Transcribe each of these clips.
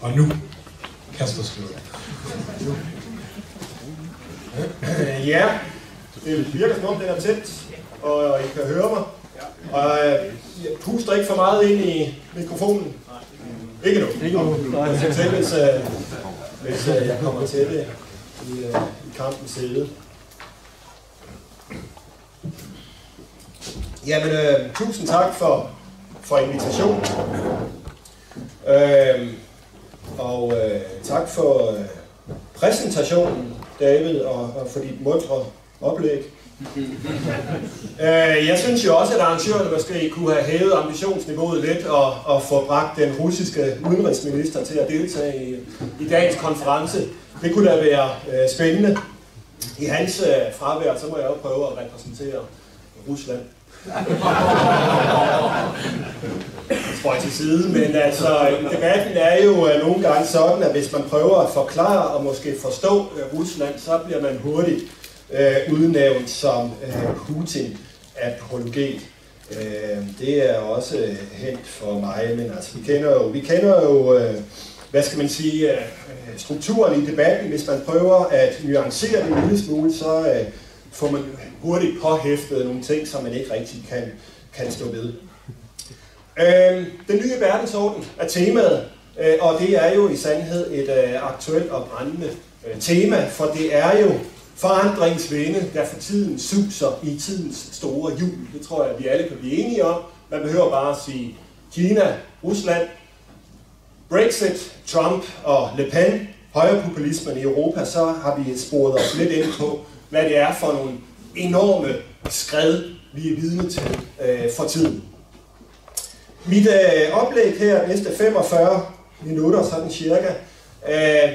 Og nu, Kasper Skjød. Ja, det virker som om den er tæt, og I kan høre mig. Og jeg puster ikke for meget ind i mikrofonen. Ikke nu. Jeg skal til, hvis jeg kommer til det i kampens side. Jamen, tusind tak for invitationen. Og tak for præsentationen, David, og for dit muntre oplæg. Jeg synes jo også, at arrangørerne måske kunne have hævet ambitionsniveauet lidt og få bragt den russiske udenrigsminister til at deltage i dagens konference. Det kunne da være spændende. I hans fravær, så må jeg jo prøve at repræsentere Rusland. Spøj til side, men altså, debatten er jo nogle gange sådan, at hvis man prøver at forklare og måske forstå Rusland, så bliver man hurtigt udnævnt som Putin-apologet. Det er også hent for mig, men altså, vi kender jo hvad skal man sige, strukturen i debatten. Hvis man prøver at nuancere det en lille smule, så får man hurtigt påhæftet nogle ting, som man ikke rigtig kan stå ved. Den nye verdensorden er temaet, og det er jo i sandhed et aktuelt og brændende tema, for det er jo forandringsvinde, der for tiden suser i tidens store hjul. Det tror jeg, vi alle kan blive enige om. Man behøver bare at sige Kina, Rusland, Brexit, Trump og Le Pen, højrepopulismen i Europa, så har vi sporet os lidt ind på, hvad det er for nogle enorme skred, vi er vidne til for tiden. Mit oplæg her næste 45 minutter, sådan cirka,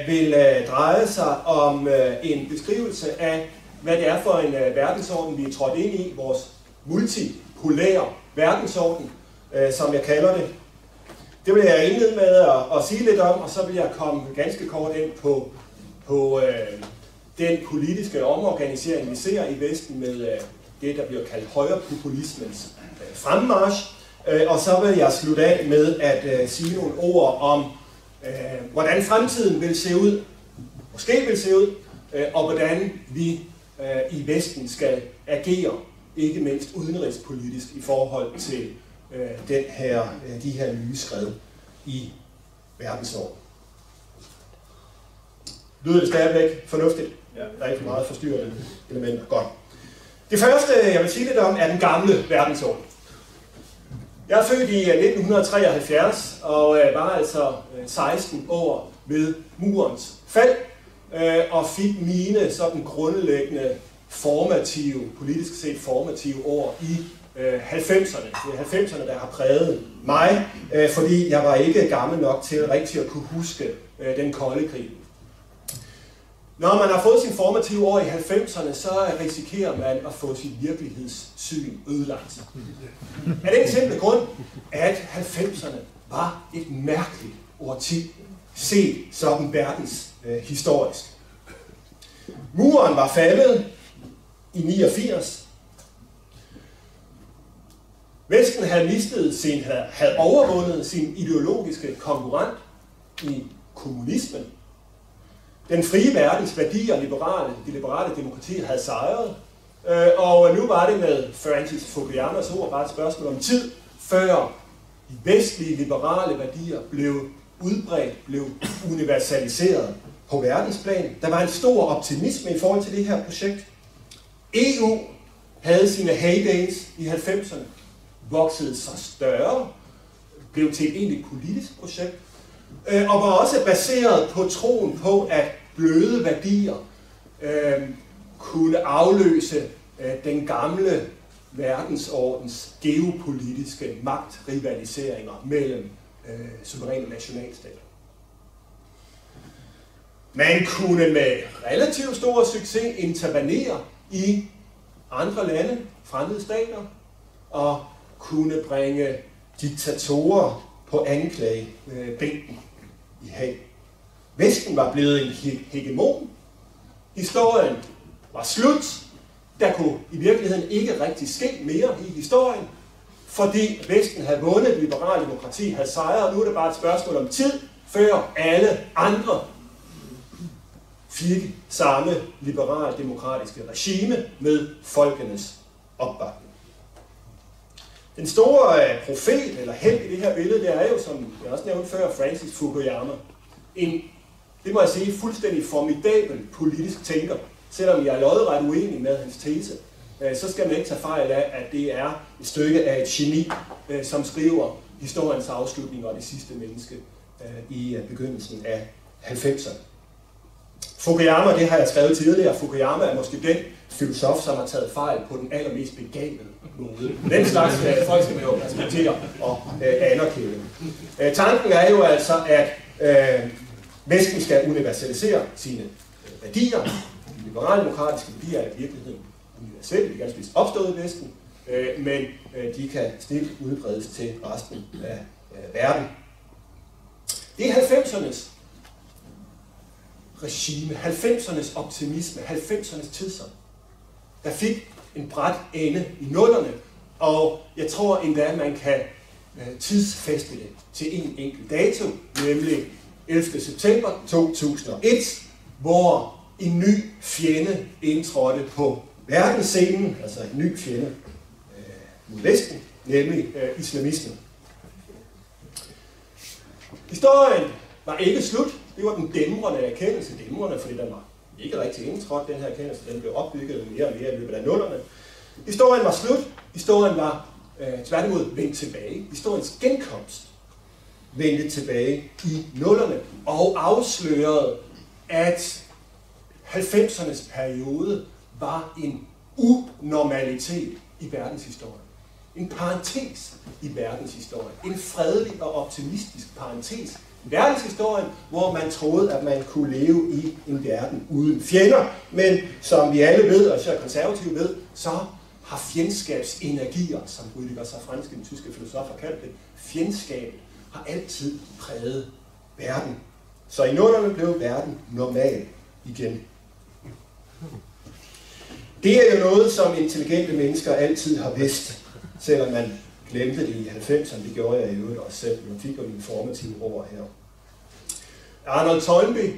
vil dreje sig om en beskrivelse af, hvad det er for en verdensorden, vi er trådt ind i, vores multipolære verdensorden, som jeg kalder det. Det vil jeg indlede med at sige lidt om, og så vil jeg komme ganske kort ind på den politiske omorganisering, vi ser i Vesten med det, der bliver kaldt højrepopulismens fremmarch. Og så vil jeg slutte af med at sige nogle ord om, hvordan fremtiden vil se ud, måske vil se ud, og hvordan vi i Vesten skal agere, ikke mindst udenrigspolitisk i forhold til de her nye skred i verdensordenen. Lyder det stadigvæk fornuftigt? Ja. Der er ikke for meget forstyrrende elementer. Godt. Det første, jeg vil sige lidt om, er den gamle verdensorden. Jeg er født i 1973 og var altså 16 år ved murens fald og fik mine sådan grundlæggende politisk set formative år i 90'erne. Det er 90'erne, der har præget mig, fordi jeg var ikke gammel nok til rigtig at kunne huske den kolde krig. Når man har fået sin formative år i 90'erne, så risikerer man at få sit virkelighedssyn ødelagt. Af den simple grund, at 90'erne var et mærkeligt årti, set sådan verdenshistorisk. Muren var faldet i 89. Vesten havde overvundet sin ideologiske konkurrent i kommunismen. Den frie verdens værdier, det liberale demokrati, havde sejret. Og nu var det med Francis Fukuyamas ord bare et spørgsmål om tid, før de vestlige liberale værdier blev udbredt, blev universaliseret på verdensplan. Der var en stor optimisme i forhold til det her projekt. EU havde sine heydays i 90'erne, voksede sig større, blev til et egentligt politisk projekt, og var også baseret på troen på, at bløde værdier kunne afløse den gamle verdensordens geopolitiske magtrivaliseringer mellem suveræne nationalstater. Man kunne med relativt stor succes intervenere i andre lande, fremmede stater, og kunne bringe diktatorer på anklagebænken i Haag. Vesten var blevet en hegemon. Historien var slut. Der kunne i virkeligheden ikke rigtig ske mere i historien, fordi Vesten havde vundet, liberal demokrati havde sejret. Nu er det bare et spørgsmål om tid, før alle andre fik samme liberal-demokratiske regime med folkenes opbakning. Den store profet eller helt i det her billede, det er jo, som jeg også nævnte før, Francis Fukuyama. En, det må jeg sige, fuldstændig formidabel politisk tænker. Selvom jeg er lodret uenig med hans tese, så skal man ikke tage fejl af, at det er et stykke af et geni, som skriver historiens afslutning og det sidste menneske i begyndelsen af 90'erne. Fukuyama, det har jeg skrevet tidligere, Fukuyama er måske den filosof, som har taget fejl på den allermest begavede måde. Den slags folk skal man jo respektere og anerkende. Tanken er jo altså, at Vesten skal universalisere sine værdier. De liberaldemokratiske værdier er i virkeligheden universelle, de er ganske vist opstået i Vesten, men de kan stilt udbredes til resten af verden. Det er 90'ernes regime, 90'ernes optimisme, 90'ernes tidsånd, der fik en brat ende i nullerne, og jeg tror endda, at man kan tidsfæste det til en enkelt dato, nemlig 11. september 2001, hvor en ny fjende indtrådte på verdensscenen, altså en ny fjende mod Vesten, nemlig islamismen. Historien var ikke slut. Det var den dæmrende erkendelse. Dæmrende, fordi den var ikke rigtig indtrådt, den her erkendelse. Den blev opbygget mere og mere i løbet af nullerne. Historien var slut. Historien var tværtimod vendt tilbage. Historiens genkomst vendte tilbage i nullerne og afslørede, at 90'ernes periode var en unormalitet i verdenshistorien. En parentes i verdenshistorien. En fredelig og optimistisk parentes i verdenshistorien, hvor man troede, at man kunne leve i en verden uden fjender. Men som vi alle ved, og især konservative ved, så har fjendskabsenergier, som Rüdiger Safranski, den tyske filosof, har kaldt det, fjendskabet har altid præget verden. Så i nullerne blev verden normal igen. Det er jo noget, som intelligente mennesker altid har vidst, selvom man glemte det i 90'erne. Det gjorde jeg i øvrigt også selv. Jeg fik jo mine formative ord her. Arnold Toynbee,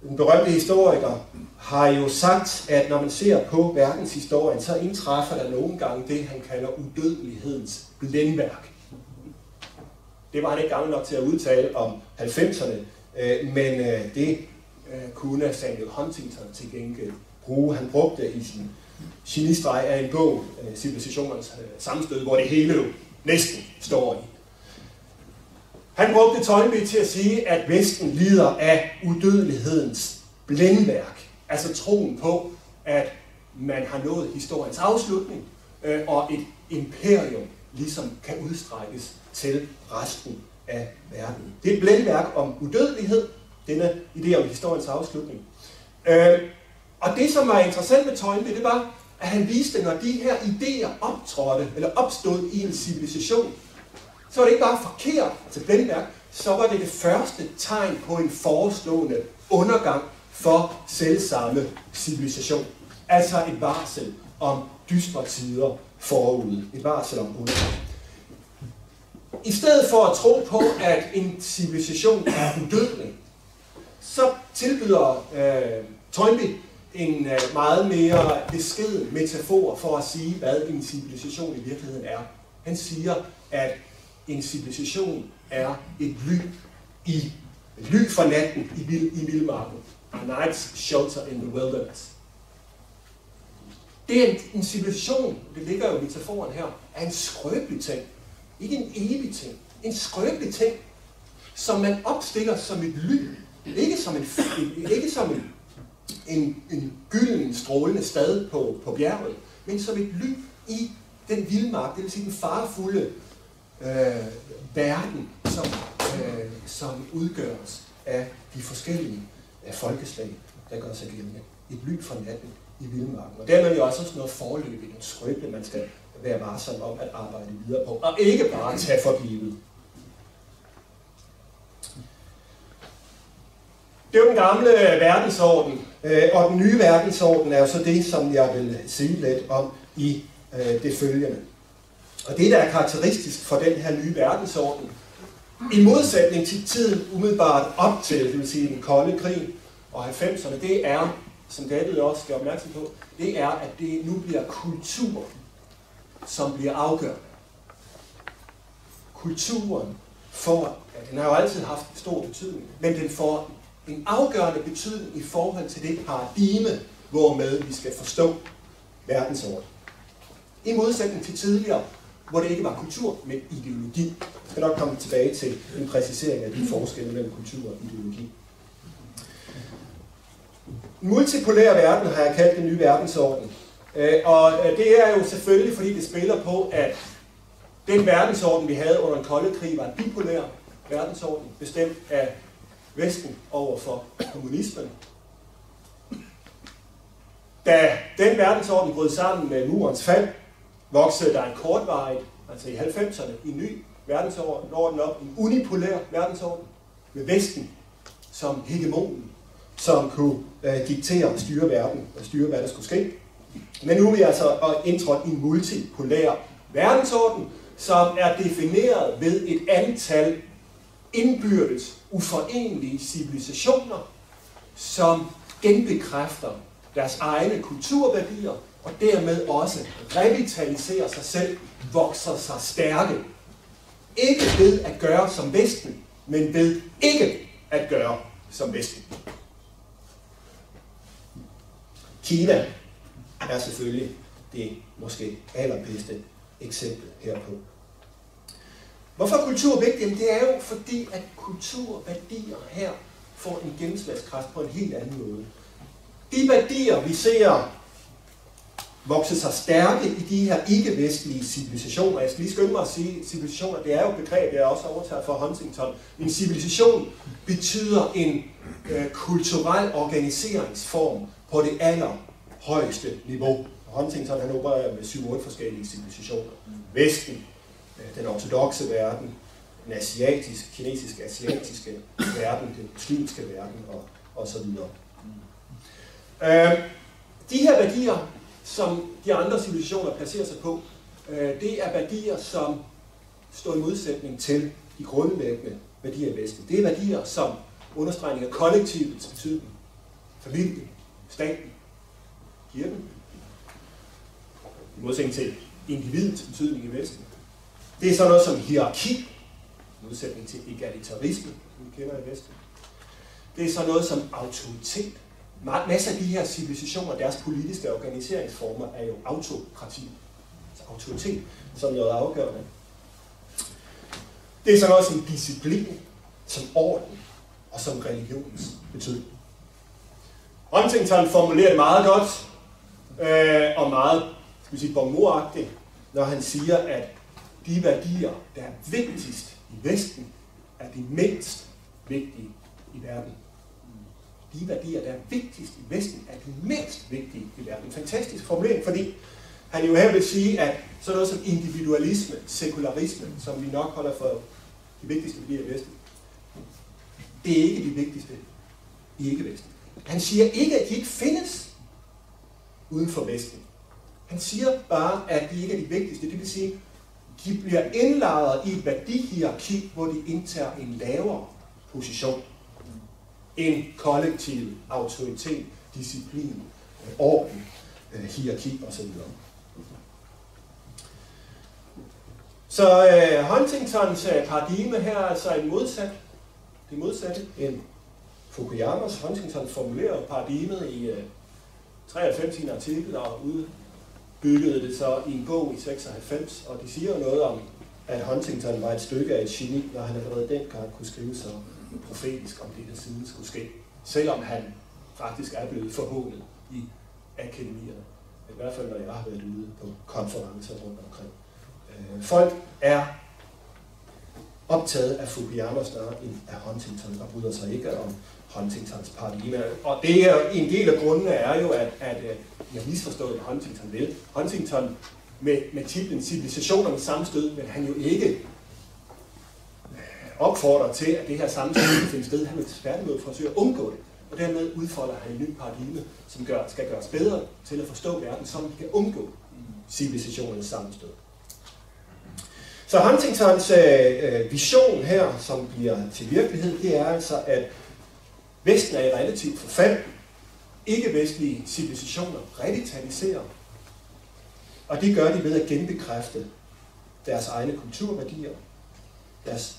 den berømte historiker, har jo sagt, at når man ser på verdenshistorien, så indtræffer der nogle gange det, han kalder udødelighedens blændværk. Det var han ikke gammel nok til at udtale om 90'erne, men det kunne Samuel Huntington til gengæld bruge. Han brugte i sin genistreg af en bog, Civilisationernes sammenstød, hvor det hele jo næsten står i. Han brugte Toynbee til at sige, at Vesten lider af udødelighedens blændværk. Altså troen på, at man har nået historiens afslutning, og et imperium ligesom kan udstrækkes til resten af verden. Det er et blændværk om udødelighed, denne idé om historiens afslutning. Og det, som var interessant med Toynbee, det var, at han viste, når de her idéer optrådte, eller opstod i en civilisation, så var det ikke bare forkert, altså blændværk, så var det det første tegn på en forestående undergang for selvsamme civilisation. Altså et varsel om dystre tider forude. Et varsel om undergang. I stedet for at tro på, at en civilisation er udødelig, så tilbyder Toynbee en meget mere beskeden metafor for at sige, hvad en civilisation i virkeligheden er. Han siger, at en civilisation er et ly fra natten i vildmarken. A night's shelter in the wilderness. Det er en civilisation, det ligger jo i metaforen her, er en skrøbelig ting. Ikke en evig ting. En skrøbelig ting, som man opstiller som et ly. Ikke som en gylden strålende stad på bjerget, men som et ly i den vildmark, det vil sige den farefulde verden, som udgøres af de forskellige folkeslag, der gør sig gældende. Et ly fra natten i vildmarken. Og dermed er jo også sådan noget forløbigt, en skrøbelig, man skal være varsom om at arbejde videre på, og ikke bare tage for givet. Det er jo den gamle verdensorden, og den nye verdensorden er jo så det, som jeg vil sige lidt om i det følgende. Og det, der er karakteristisk for den her nye verdensorden, I modsætning til tiden umiddelbart op til, det vil sige den kolde krig og 90'erne, det er, som David også skal opmærksom på, det er, at det nu bliver kultur, som bliver afgørende. Kulturen får, ja, den har jo altid haft stor betydning, men den får en afgørende betydning i forhold til det paradigme, hvormed vi skal forstå verdensorden. I modsætning til tidligere, hvor det ikke var kultur, men ideologi. Jeg skal nok komme tilbage til en præcisering af de forskelle mellem kultur og ideologi. Multipolær verden har jeg kaldt den nye verdensorden. Og det er jo selvfølgelig, fordi det spiller på, at den verdensorden, vi havde under den kolde krig, var en bipolær verdensorden, bestemt af Vesten over for kommunismen. Da den verdensorden brød sammen med murens fald, voksede der en kortvarigt, altså i 90'erne, en ny verdensorden op, en unipolær verdensorden, med Vesten som hegemonen, som kunne diktere og styre verden, og styre, hvad der skulle ske. Men nu er vi altså indtrådt i en multipolær verdensorden, som er defineret ved et antal indbyrdes uforenelige civilisationer, som genbekræfter deres egne kulturværdier, og dermed også revitaliserer sig selv, vokser sig stærke. Ikke ved at gøre som Vesten, men ved ikke at gøre som Vesten. Kina er selvfølgelig det måske allerbedste eksempel herpå. Hvorfor er kultur vigtigt? Jamen det er jo fordi, at kulturværdier her får en gennemslagskraft på en helt anden måde. De værdier, vi ser vokse sig stærke i de her ikke-vestlige civilisationer. Jeg skal lige skynde mig at sige, at civilisationer, det er jo et begreb, jeg også overtaget fra Huntington. En civilisation betyder en kulturel organiseringsform på det allerhøjeste niveau. Huntington han opererer med 7-8 forskellige civilisationer. Vesten, den ortodokse verden, den kinesisk-asiatiske verden, den muslimske verden og så videre. De her værdier, som de andre civilisationer placerer sig på, det er værdier, som står i modsætning til de grundlæggende værdier i Vesten. Det er værdier, som understregning af kollektivets betydning. Familien, staten, kirken. I modsætning til individets betydning i Vesten. Det er sådan noget som hierarki, i modsætning til egalitarisme, som vi kender i Vesten. Det er sådan noget som autoritet. Masser af de her civilisationer, deres politiske organiseringsformer, er jo autokrati. Altså autoritet som noget afgørende. Det er sådan noget som disciplin, som orden og som religionens betydning. Huntington formulerer det meget godt og meget, skal vi sige, bonmoragtigt, når han siger, at de værdier, der er vigtigst i Vesten, er de mindst vigtige i verden. De værdier, der er vigtigst i Vesten, er de mindst vigtige i verden. En fantastisk formulering, fordi han jo her vil sige, at sådan noget som individualisme, sekularisme, som vi nok holder for de vigtigste værdier i Vesten, det er ikke de vigtigste i ikke-Vesten. Han siger ikke, at de ikke findes uden for Vesten. Han siger bare, at de ikke er de vigtigste. Det vil sige, de bliver indlejret i et værdihierarki, hvor de indtager en lavere position. En kollektiv autoritet, disciplin, orden, hierarki osv. Så Huntingtons paradigme her er altså det modsatte end Fukuyamas. Huntington formulerede paradigmet i 93 i en artikel og udbyggede det så i en bog i 96, og de siger jo noget om, at Huntington var et stykke af et geni, når han allerede dengang kunne skrive så profetisk om det, der siden skulle ske, selvom han faktisk er blevet forhånet i akademierne. I hvert fald, når jeg har været ude på konferencer rundt omkring. Folk er optaget af Fukuyama snarere end af Huntington, og bryder sig ikke om Huntingtons paradigme. Og det er, en del af grundene er jo, at jeg misforstået, hvad Huntington vil. Huntington med titlen Civilisationernes sammenstød, men han jo ikke opfordrer til, at det her sammenstød finder sted. Han vil tværtimod forsøge at undgå det. Og dermed udfolder han en ny paradigme, som skal gøres bedre til at forstå verden, så vi kan undgå civilisationernes sammenstød. Så Så Huntingtons vision her, som bliver til virkelighed, det er altså, at Vesten er i relativt forfald. Ikke-vestlige civilisationer revitaliserer. Og det gør de ved at genbekræfte deres egne kulturværdier, deres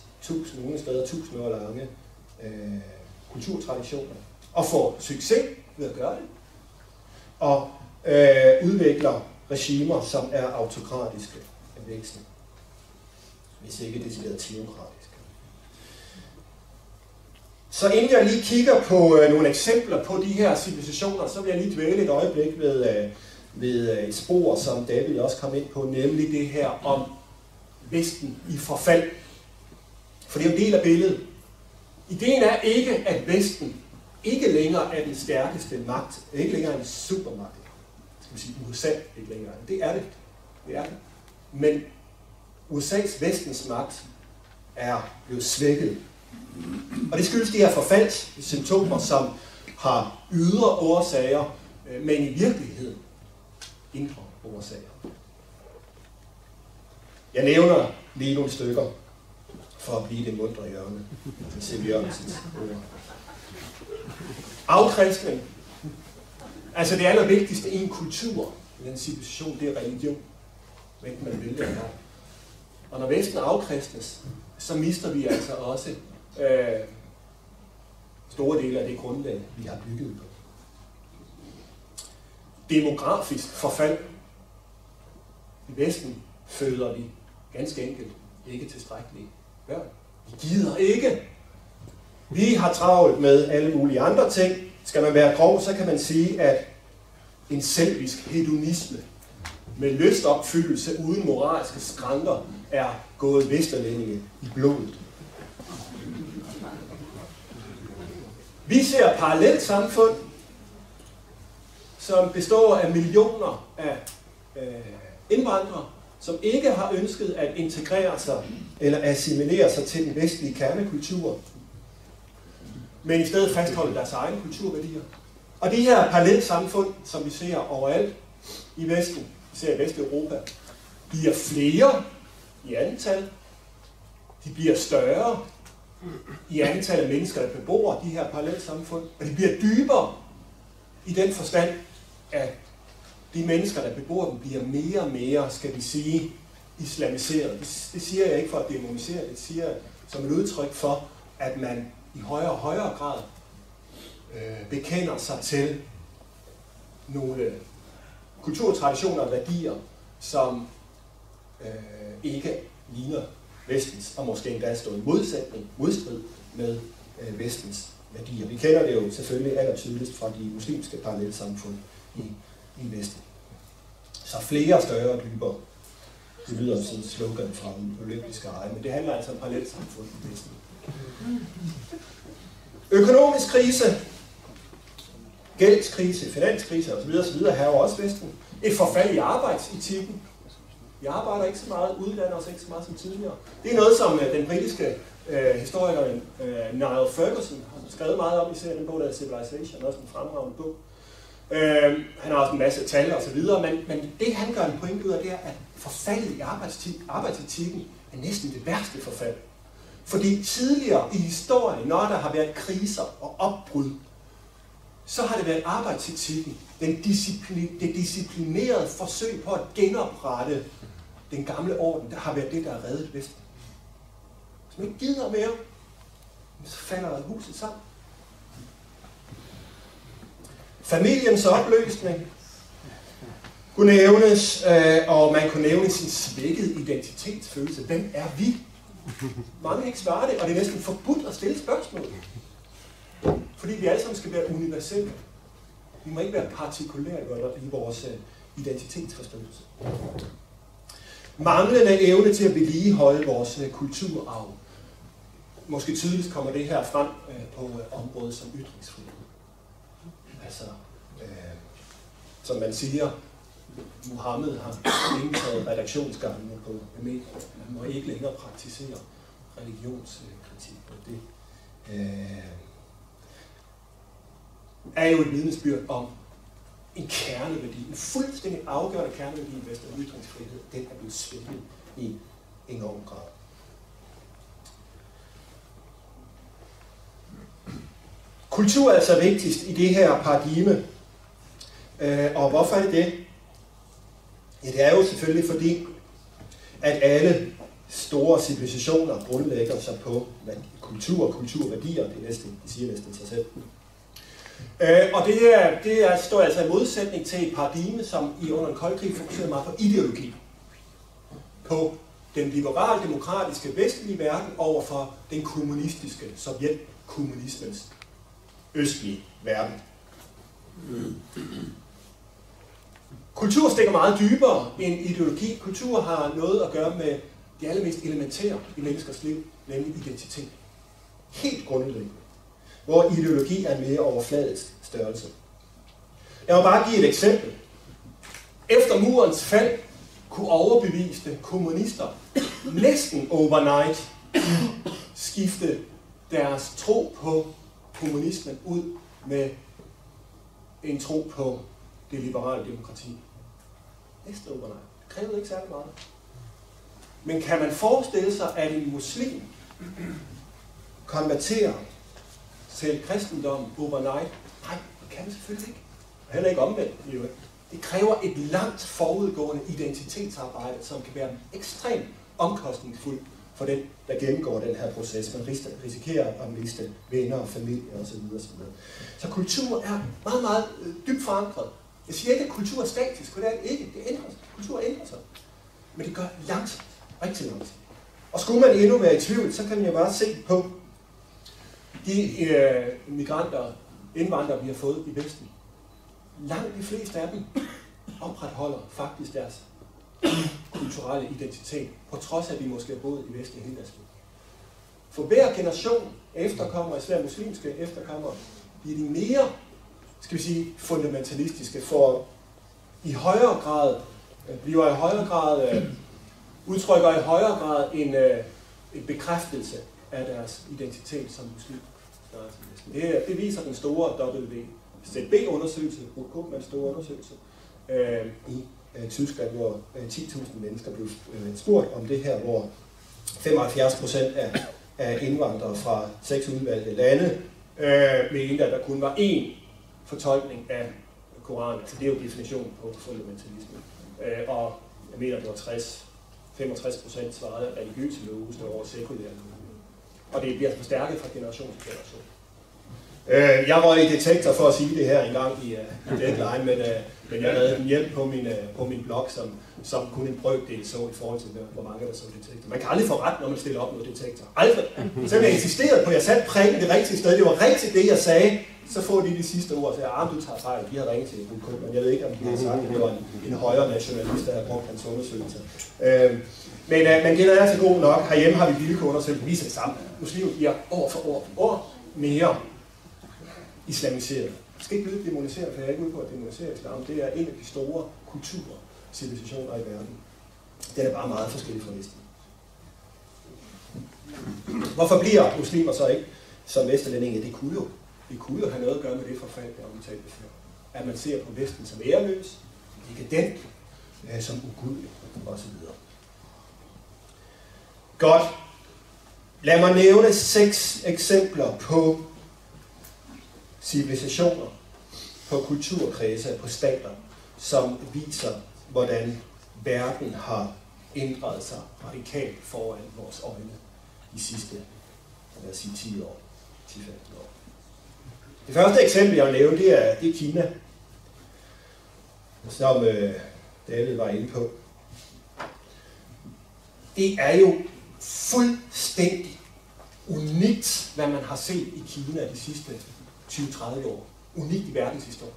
nogle steder 1000 år lange kulturtraditioner, og får succes ved at gøre det, og udvikler regimer, som er autokratiske af væksten, hvis ikke decideret teokratiske. Så inden jeg lige kigger på nogle eksempler på de her civilisationer, så vil jeg lige dvæle et øjeblik ved et spor, som David også kom ind på, nemlig det her om Vesten i forfald. For det er en del af billedet. Ideen er ikke, at Vesten ikke længere er den stærkeste magt, ikke længere en supermagt. Skal vi sige USA ikke længere. Det er det. Det er det. Men USA's Vestens magt er blevet svækket. Og det skyldes de her forfaldssymptomer, som har ydre årsager, men i virkeligheden indre årsager. Jeg nævner lige nogle stykker for at blive det mundre hjørne til C.V. Jørgensens ord. Afkristning. Altså det allervigtigste i en kultur, i en civilisation, det er religion. Hvad man vil det. Og når Vesten afkristnes, så mister vi altså også store dele af det grundlag, vi har bygget på. Demografisk forfald. I Vesten føder vi ganske enkelt ikke tilstrækkelige børn. Vi gider ikke. Vi har travlt med alle mulige andre ting. Skal man være grov, så kan man sige, at en selvisk hedonisme med lystopfyldelse uden moralske skranker er gået vesterlændinge i blodet. Vi ser parallelt samfund, som består af millioner af indvandrere, som ikke har ønsket at integrere sig eller assimilere sig til den vestlige kernekultur, men i stedet fastholde deres egne kulturværdier. Og de her parallelsamfund, som vi ser overalt i Vesten, vi ser i Vesteuropa, bliver flere i antal, de bliver større i antal af mennesker, der bebor de her parallelsamfund, og de bliver dybere i den forstand, at de mennesker, der bebor dem, bliver mere og mere, skal vi sige, islamiseret. Det siger jeg ikke for at demonisere, det siger jeg som et udtryk for, at man i højere og højere grad bekender sig til nogle kulturtraditioner og værdier, som ikke ligner Vestens, og måske endda står i modstrid med Vestens værdier. Vi kender det jo selvfølgelig allertydeligst fra de muslimske parallelsamfund i Vesten. Så flere, større og dybere. Det lyder som en slogan fra den olympiske ege, men det handler altså om parallelsamfund i Vesten. Økonomisk krise, gældskrise, finanskrise osv. her er jo også Vesten. Et forfald i arbejdsetikken. Vi arbejder ikke så meget, uddanner os ikke så meget som tidligere. Det er noget, som den britiske historiker Niall Ferguson har skrevet meget om, især den bog, der er Civilization, også en fremragende bog. Han har også en masse tal og så videre, men det han gør en pointe ud af, det er, at forfaldet i arbejdsetikken er næsten det værste forfald. Fordi tidligere i historien, når der har været kriser og opbrud, så har det været arbejdsetikken, det disciplinerede forsøg på at genoprette den gamle orden, der har været det, der har reddet Vesten. Hvis man ikke gider mere, så falder huset sammen. Familiens opløsning kunne nævnes, og man kunne nævne sin svækkede identitetsfølelse. Hvem er vi? Mange ikke svarer det, og det er næsten forbudt at stille spørgsmål. Fordi vi alle sammen skal være universelle. Vi må ikke være partikulære i vores identitetsforståelse. Manglende evne til at vedligeholde vores kulturarv. Måske tydeligst kommer det her frem på området som ytringsfrihed. Altså, som man siger, Muhammed har indtaget redaktionsgangene på medier. Man må ikke længere praktisere religionskritik. Det er jo et vidnesbyrd om en kerneværdi, en fuldstændig afgørende kerneværdi i Vesten, ytringsfrihed. Den er blevet svækket i enorm grad. Kultur er altså vigtigst i det her paradigme. Og hvorfor er det det? Ja, det er jo selvfølgelig fordi, at alle store civilisationer grundlægger sig på kultur og kulturværdier. Det siger næsten sig selv. Og det står altså i modsætning til et paradigme, som under en kold krig fokuserer meget på ideologi. På den liberal-demokratiske vestlige verden overfor den kommunistiske, sovjetkommunismens østlige verden. Kultur stikker meget dybere end ideologi. Kultur har noget at gøre med det allermest elementære i menneskers liv, nemlig identitet. Helt grundlæggende. Hvor ideologi er en mere overfladisk størrelse. Jeg vil bare give et eksempel. Efter murens fald kunne overbeviste kommunister næsten overnight skifte deres tro på kommunismen ud med en tro på det liberale demokrati. Næsten overnight. Det krævede ikke særlig meget. Men kan man forestille sig, at en muslim konverterer til kristendommen overnight? Nej, det kan man selvfølgelig ikke. Heller ikke omvendt. Det kræver et langt forudgående identitetsarbejde, som kan være ekstremt omkostningsfuldt for den, der gennemgår den her proces. Man risikerer at miste venner og familie osv. Så kultur er meget, meget dybt forankret. Jeg siger ikke, at kultur er statisk, for det er det ikke. Det ændrer sig. Kultur ændrer sig. Men det gør langsomt. Rigtig langsomt. Og skulle man endnu være i tvivl, så kan man jo bare se på de indvandrere, vi har fået i Vesten. Langt de fleste af dem opretholder faktisk deres kulturelle identitet, på trods af, at de måske har boet i Vesten hele deres liv. For hver generation efterkommere, især muslimske efterkommere, bliver de mere, skal vi sige, fundamentalistiske, udtrykker i højere grad en bekræftelse af deres identitet som muslim. Det viser den store WZB-undersøgelse, Koopmans store undersøgelse, i Tyskland, hvor 10.000 mennesker blev spurgt om det her, hvor 75% af indvandrere fra 6 udvalgte lande mente, at der kun var én fortolkning af Koranen. Altså det er jo definitionen på fundamentalisme. Og jeg mener, det var 65% svarede religiøse love, står over sekulære love. Og det bliver forstærket fra generation til generation. Jeg røg i Detektor for at sige det her en gang i Deadline, men jeg lavede en hjælp på min blog, som kun en brøkdel så i forhold til, hvor mange der så Detektor. Man kan aldrig få ret, når man stiller op noget Detektor. Aldrig. Så jeg insisterede på, at jeg satte prikken det rigtige sted. Det var rigtigt det, jeg sagde. Så får de sidste ord, og sagde, du tager fejl. De havde ringet til men jeg ved ikke, om de havde sagt, at det var en højere nationalist, der havde brugt hans undersøgelser. Men det er altså god nok. Herhjemme har vi vilkårundersøgelser, viser det samme. Muslimer bliver år for år mere islamiseret. Jeg skal ikke lyde demoniseret, for jeg er ikke ude på at demonisere islam. Det er en af de store kulturer, civilisationer i verden. Den er bare meget forskellig fra Vesten. Hvorfor bliver muslimer så ikke som vesterlændinge? Det kunne jo have noget at gøre med det forfald, jeg omtalte før. At man ser på Vesten som æreløs, dekadent, som ugudelig osv. Godt. Lad mig nævne 6 eksempler på civilisationer, på kulturkredse, på stater, som viser, hvordan verden har ændret sig radikalt foran vores øjne de sidste, 10 år, 10-15 år. Det første eksempel, jeg vil nævne, det er Kina, som David var inde på. Det er jo fuldstændig unikt, hvad man har set i Kina de sidste 20-30 år. Unikt i verdenshistorien.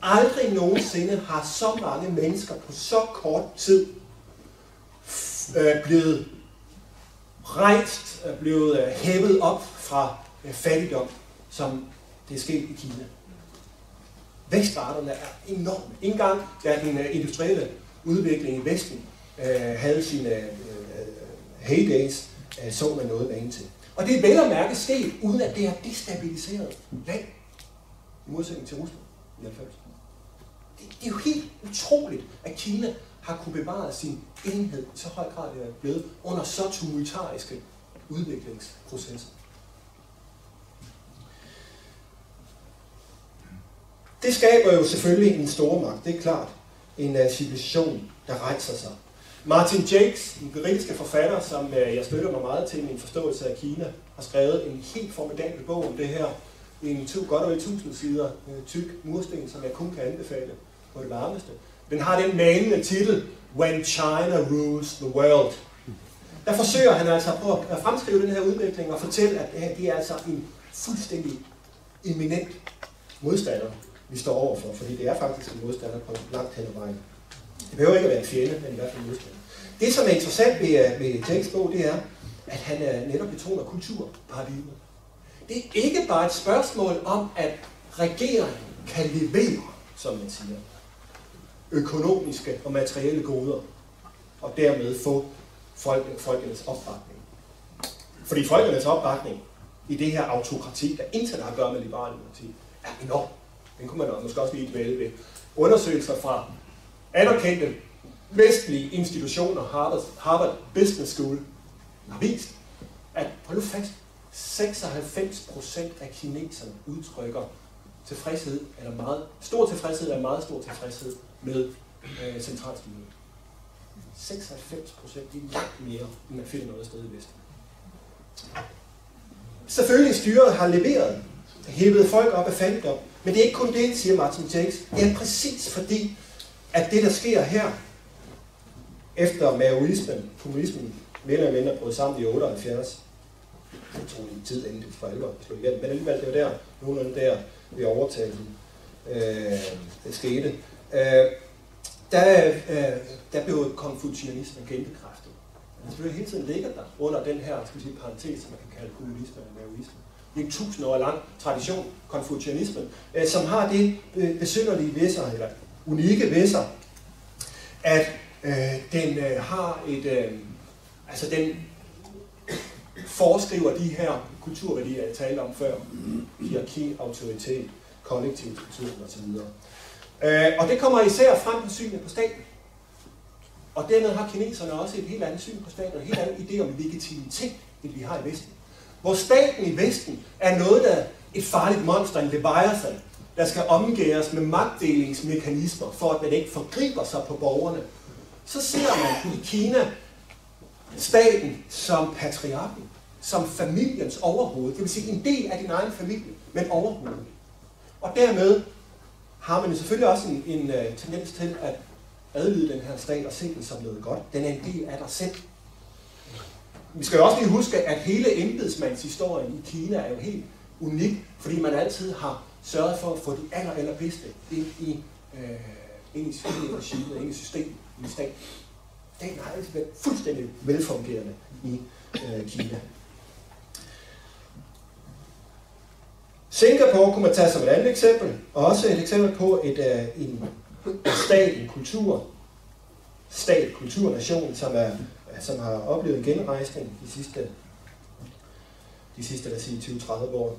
Aldrig nogensinde har så mange mennesker på så kort tid blevet rejst, blevet hævet op fra fattigdom, som det er sket i Kina. Vækstraterne er enorme. Ikke engang da den industrielle udvikling i Vesten havde sine heydays, så man noget med til. Og det er vel at mærke sket, uden at det er destabiliseret land, i modsætning til Rusland i 90'erne. Det er jo helt utroligt, at Kina har kunne bevare sin enhed i så høj grad, det er blevet under så tumultariske udviklingsprocesser. Det skaber jo selvfølgelig en stormagt, det er klart. En civilisation, der rejser sig. Martin Jakes, den britiske forfatter, som jeg støtter mig meget til i min forståelse af Kina, har skrevet en helt formidabel bog om det her. En godt over 1000 sider tyk mursten, som jeg kun kan anbefale på det varmeste. Den har den manende titel, When China Rules the World. Der forsøger han altså på at fremskrive den her udvikling og fortælle, at det er altså en fuldstændig eminent modstander, vi står overfor, fordi det er faktisk en modstander på langt hen ad vejen. Det behøver ikke at være en fjende, men i hvert fald en modstander. Det, som er interessant ved Jakes bog, det er, at han netop betoner kulturparadigmet. Det er ikke bare et spørgsmål om, at regeringen kan levere, som man siger, økonomiske og materielle goder, og dermed få folkenes opbakning. Fordi folkenes opbakning i det her autokrati, der intet har at gøre med liberal demokrati, er enorm. Den kunne man måske også lige dvæle ved. Undersøgelser fra anerkendte vestlige institutioner, Harvard Business School, har vist, at hold nu fast, 96% af kineserne udtrykker tilfredshed, eller meget stor tilfredshed, eller meget stor tilfredshed med centralstyret. 96%, det er langt mere, end man finder noget sted i Vesten. Selvfølgelig styret har leveret, hævet folk op af fattigdom, men det er ikke kun det, siger Martin Jakes. Det er præcis fordi, at det, der sker her, efter maoismen, kommunismen, mere eller mindre brød sammen i 78, jeg tror lige tid inden det for alvor slog igen, men alligevel det var der, nogenlunde der, vi overtalte det skete. Der blev konfucianismen genbekræftet. Den selvfølgelig hele tiden ligger der under den her parentes, som man kan kalde kommunisme eller maoisme. Det er en 1000 år lang tradition, konfucianismen, som har det besynderlige ved sig, eller unikke ved sig, at den har et, den foreskriver de her kulturværdier, jeg talte om før, hierarki, autoritet, kollektiv kultur osv. Og det kommer især frem på synet på staten. Og dermed har kineserne også et helt andet syn på staten, og en helt anden idé om legitimitet, end vi har i Vesten. Hvor staten i Vesten er noget, der et farligt monster, en leviathan, der skal omgæres med magtdelingsmekanismer, for at man ikke forgriber sig på borgerne, så ser man i Kina staten som patriarken, som familiens overhoved, det vil sige en del af din egen familie, men overhovedet. Og dermed har man selvfølgelig også en tendens til at adlyde den her stat og se den som noget godt. Den er en del af dig selv. Vi skal jo også lige huske, at hele embedsmandshistorien i Kina er jo helt unik, fordi man altid har sørget for at få de allerbedste ind i regimet, ind i systemet, i staten. Staten har altid været fuldstændig velfungerende i Kina. Singapore kunne man tage som et andet eksempel, og også et eksempel på en stat, en kulturnation, som har oplevet en genrejsning de sidste lad os sige, 20-30 år.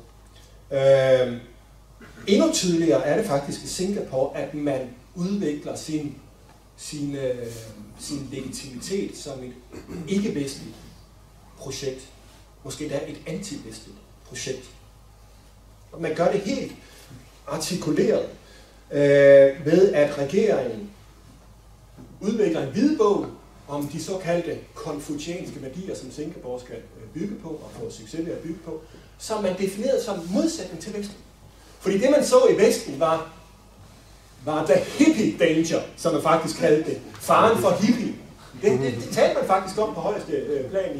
Endnu tydeligere er det faktisk i Singapore, at man udvikler sin legitimitet som et ikke-vestligt projekt. Måske da et anti-vestligt projekt. Og man gør det helt artikuleret ved, at regeringen udvikler en hvidbog om de såkaldte konfucianske værdier, som Singapore skal bygge på og få succes ved at bygge på, som man definerede som modsætning til Vesten. Fordi det, man så i Vesten, var the hippie danger, som man faktisk kaldte det. Faren for hippie. Det talte man faktisk om på højeste plan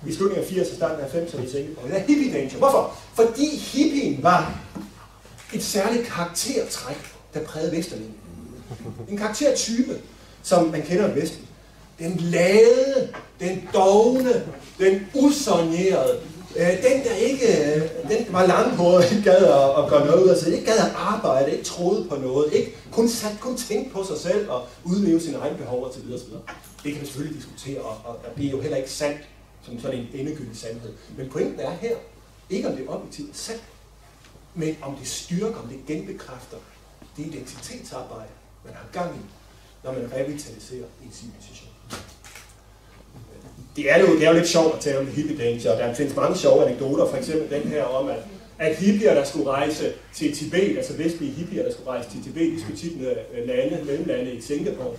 i slutningen af 80'erne og starten af 90'erne i Singapore. Det er hippie danger. Hvorfor? Fordi hippien var et særligt karaktertræk, der prægede Vesterlinjen. En karaktertype, som man kender i Vesten. Den lade, den dogne, den usonerede, den var langhåret, ikke gad at gøre noget ud af sig, ikke gad at arbejde, ikke troede på noget, ikke kun tænkte på sig selv og udleve sine egne behov osv. Det kan man selvfølgelig diskutere, og det er jo heller ikke sandt, som sådan en endegyldig sandhed. Men pointen er her, ikke om det er objektivt sandt, men om det styrker, om det genbekræfter det identitetsarbejde, man har gang i når man revitaliserer en civilisation. Det er jo lidt sjovt at tale om hippie danger, og der findes mange sjove anekdoter, for eksempel den her om, at hippier, der skulle rejse til Tibet, altså vestlige hippier, der skulle rejse til Tibet, de skulle tit mellemlande i Singapore.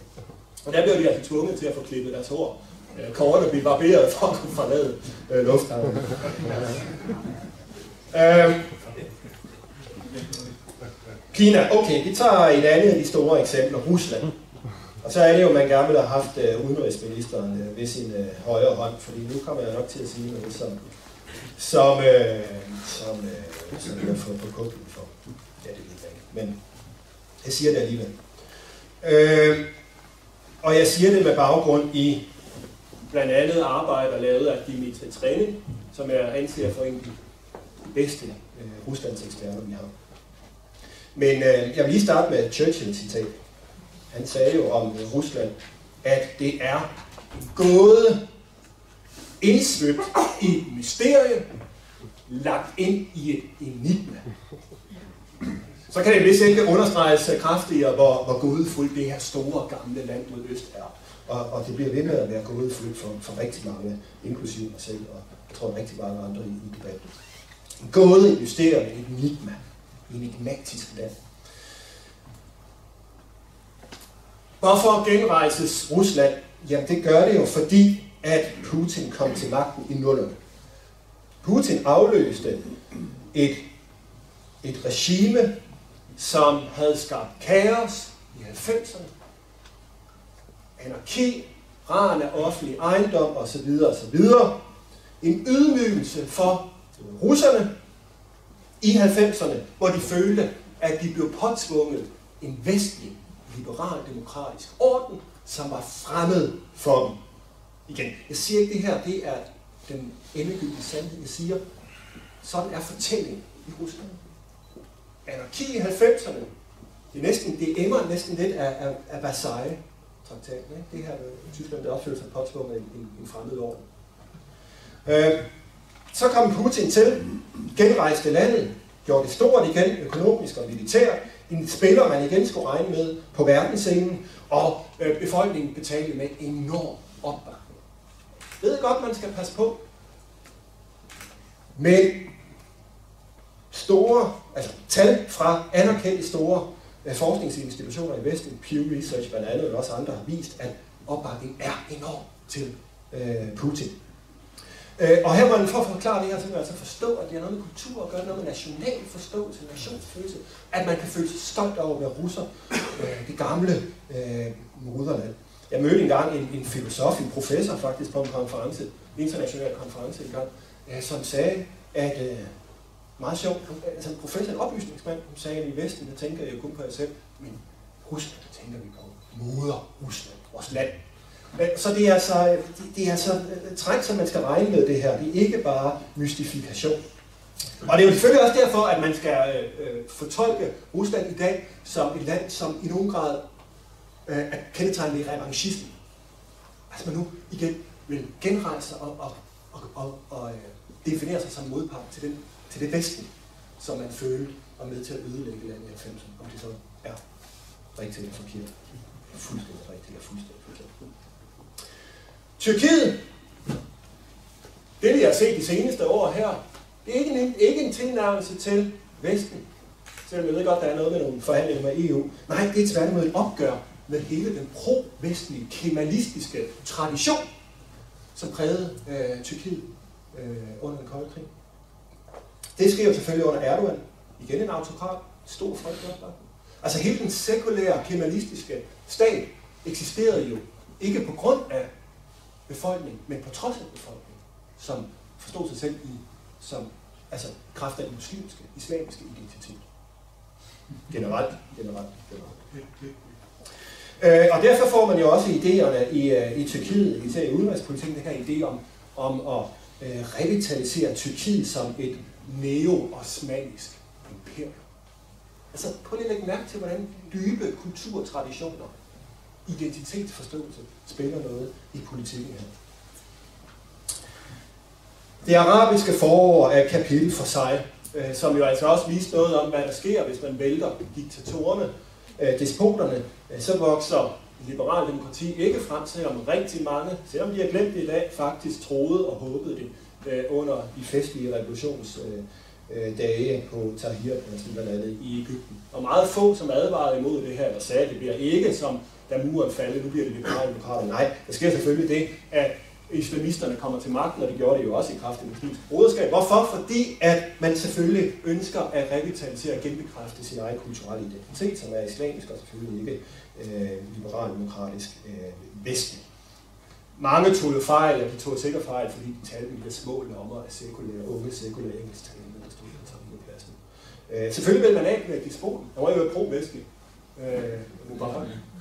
Og der blev de altså tvunget til at få klippet deres hår kort og blive barberet for at kunne forlade lufthavnen. Kina, okay, vi tager et andet af de store eksempler, Rusland. Og så er det jo, at man gerne vil have haft udenrigsministeren ved sin højre hånd, fordi nu kommer jeg nok til at sige noget, som jeg får på kuppen for. Ja, det ved jeg ikke, men jeg siger det alligevel. Og jeg siger det med baggrund i blandt andet arbejder lavet af Dmitri Trenin, som jeg anser for en af de bedste Ruslands eksperter, vi har. Men jeg vil lige starte med et Churchill-citat. Han sagde jo om Rusland, at det er en gåde indsvøbt i et mysterie, lagt ind i et enigma. Så kan det vist ikke understreges kraftigere, hvor gådefuldt det her store gamle land mod øst er. Og det bliver ved med at være gådefuldt for rigtig mange, inklusive mig selv, og jeg tror rigtig mange andre i debatten. En gåde, et mysterium, et enigma. En enigmatisk land. Hvorfor genrejses Rusland? Jamen det gør det jo, fordi at Putin kom til magten i 00'erne. Putin afløste et regime, som havde skabt kaos i 90'erne. Anarki, ran af offentlig ejendom osv. osv. En ydmygelse for russerne i 90'erne, hvor de følte, at de blev påtvunget en vestlig, liberal, demokratisk orden, som var fremmed for dem. Igen, jeg siger ikke det her, det er den endegyldige sandhed. Jeg siger, sådan er fortællingen i Rusland. Anarki i 90'erne, det emmer næsten lidt af Versailles-traktaten. Det her Tyskland, der opførte sig påtvunget en fremmed orden. Så kom Putin til, genrejste landet, gjorde det stort igen, økonomisk og militært, en spiller, man igen skulle regne med på verdensscenen, og befolkningen betalte med enorm opbakning. Jeg ved godt, man skal passe på, men tal fra anerkendte store forskningsinstitutioner i Vesten, Pew Research blandt andet, og også andre, har vist, at opbakningen er enorm til Putin. Og her må man for at forklare det her, så kan man altså forstå, at det har noget med kultur at gøre, noget med national forståelse, nationsfølelse, at man kan føle sig stolt over at være russer, det gamle moderland. Jeg mødte engang en filosof, en professor faktisk på en konference, en international konference engang, som sagde, at meget sjovt, altså en professor, en oplysningsmand, som sagde, at i Vesten, der tænker jeg jo kun på jer selv, men Rusland, der tænker vi på moder Rusland, vores land. Så det er altså træk, som man skal regne med det her. Det er ikke bare mystifikation. Og det er jo selvfølgelig også derfor, at man skal fortolke Rusland i dag som et land, som i nogen grad er kendetegnet ved revanchisme. Altså man nu igen vil genrejse sig og definere sig som modpart til det Vesten, som man følte var med til at ødelægge landet i 90'erne. Om det så er rigtigt eller forkert. Fuldstændig rigtigt eller fuldstændig forkert. Tyrkiet, det vi har set de seneste år her, det er ikke en tilnærmelse til Vesten. Selvom jeg ved godt, der er noget med nogle forhandlinger med EU. Nej, det er tværtimod et opgør med hele den pro-vestlige, kemalistiske tradition, som prægede Tyrkiet under den kolde krig. Det sker jo selvfølgelig under Erdogan. Igen en autokrat, stor folkeopbakning. Altså hele den sekulære, kemalistiske stat eksisterede jo ikke på grund af befolkningen, men på trods af befolkningen, som forstod sig selv som kraft af den muslimske, islamiske identitet. Generelt. Og derfor får man jo også idéerne i Tyrkiet, især i udenrigspolitikken, den her idé om at revitalisere Tyrkiet som et neo-osmanisk imperium. Altså prøv lige at lægge mærke til, hvordan dybe kulturtraditioner, identitetsforståelse spiller noget i politikken her. Det arabiske forår er et kapitel for sig, som jo altså også viste noget om, hvad der sker, hvis man vælter diktatorerne, despoterne, så vokser liberale demokrati ikke frem til, om rigtig mange, selvom de har glemt det i dag, faktisk troede og håbede det under de festlige revolutionsdage på Tahrirpladsen blandt andet i Egypten. Og meget få, som advarede imod det her, eller sagde, at det bliver ikke som da muren faldt, nu bliver det liberale demokrater. Nej, der sker selvfølgelig det, at islamisterne kommer til magten, og det gjorde det jo også i kraft af muslimsk broderskab. Hvorfor? Fordi at man selvfølgelig ønsker at revitalisere og genbekræfte sin egen kulturelle identitet, som er islamisk og selvfølgelig ikke liberal-demokratisk vestlig. Mange tog jo fejl, og de tog sikkert fejl, fordi de talte med de små lommer af unge sekulære engelsktalende, der stod på samme pladsen. Selvfølgelig vil man af med despoten. Han var jo pro-vestlig.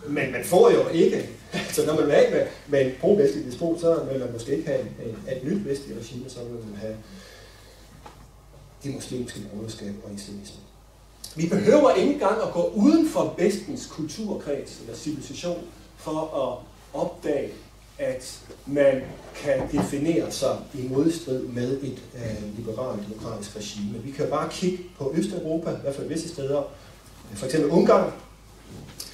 Men man får jo ikke, så når man vil af med en pro-vestlig despot, så vil man måske ikke have et nyt vestligt regime, så vil man have det muslimske broderskab og islamisme. Vi behøver ikke engang at gå uden for vestens kulturkreds eller civilisation for at opdage, at man kan definere sig i modstrid med et liberalt demokratisk regime. Vi kan bare kigge på Østeuropa, i hvert fald visse steder, for eksempel Ungarn,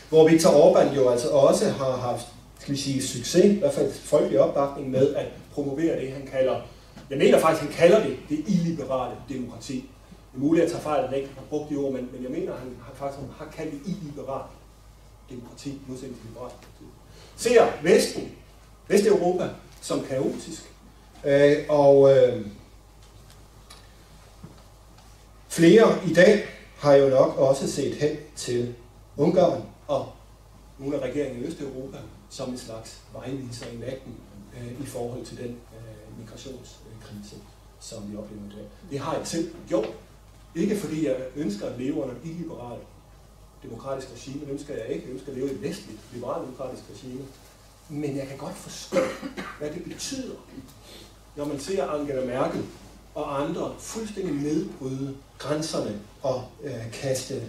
hvor Viktor Orbán jo altså også har haft, skal vi sige, succes, i hvert fald folkelig opbakning med at promovere det, han kalder, jeg mener faktisk, han kalder det illiberale demokrati. Det er muligt at tage fejl, at han ikke har brugt de ord, men jeg mener, han har kaldt det illiberalt demokrati, modsætning til liberalt demokrati. Ser Vesteuropa som kaotisk, flere i dag har jo nok også set hen til Ungarn og nogle af regeringerne i Østeuropa som en slags vejviser i natten i forhold til den migrationskrise, som vi oplever i dag. Det har jeg selv gjort. Ikke fordi jeg ønsker at leve under et illiberalt demokratisk regime, det ønsker jeg ikke. Jeg ønsker at leve i et vestligt, liberalt demokratisk regime. Men jeg kan godt forstå, hvad det betyder, når man ser Angela Merkel og andre fuldstændig nedbryde grænserne og kaste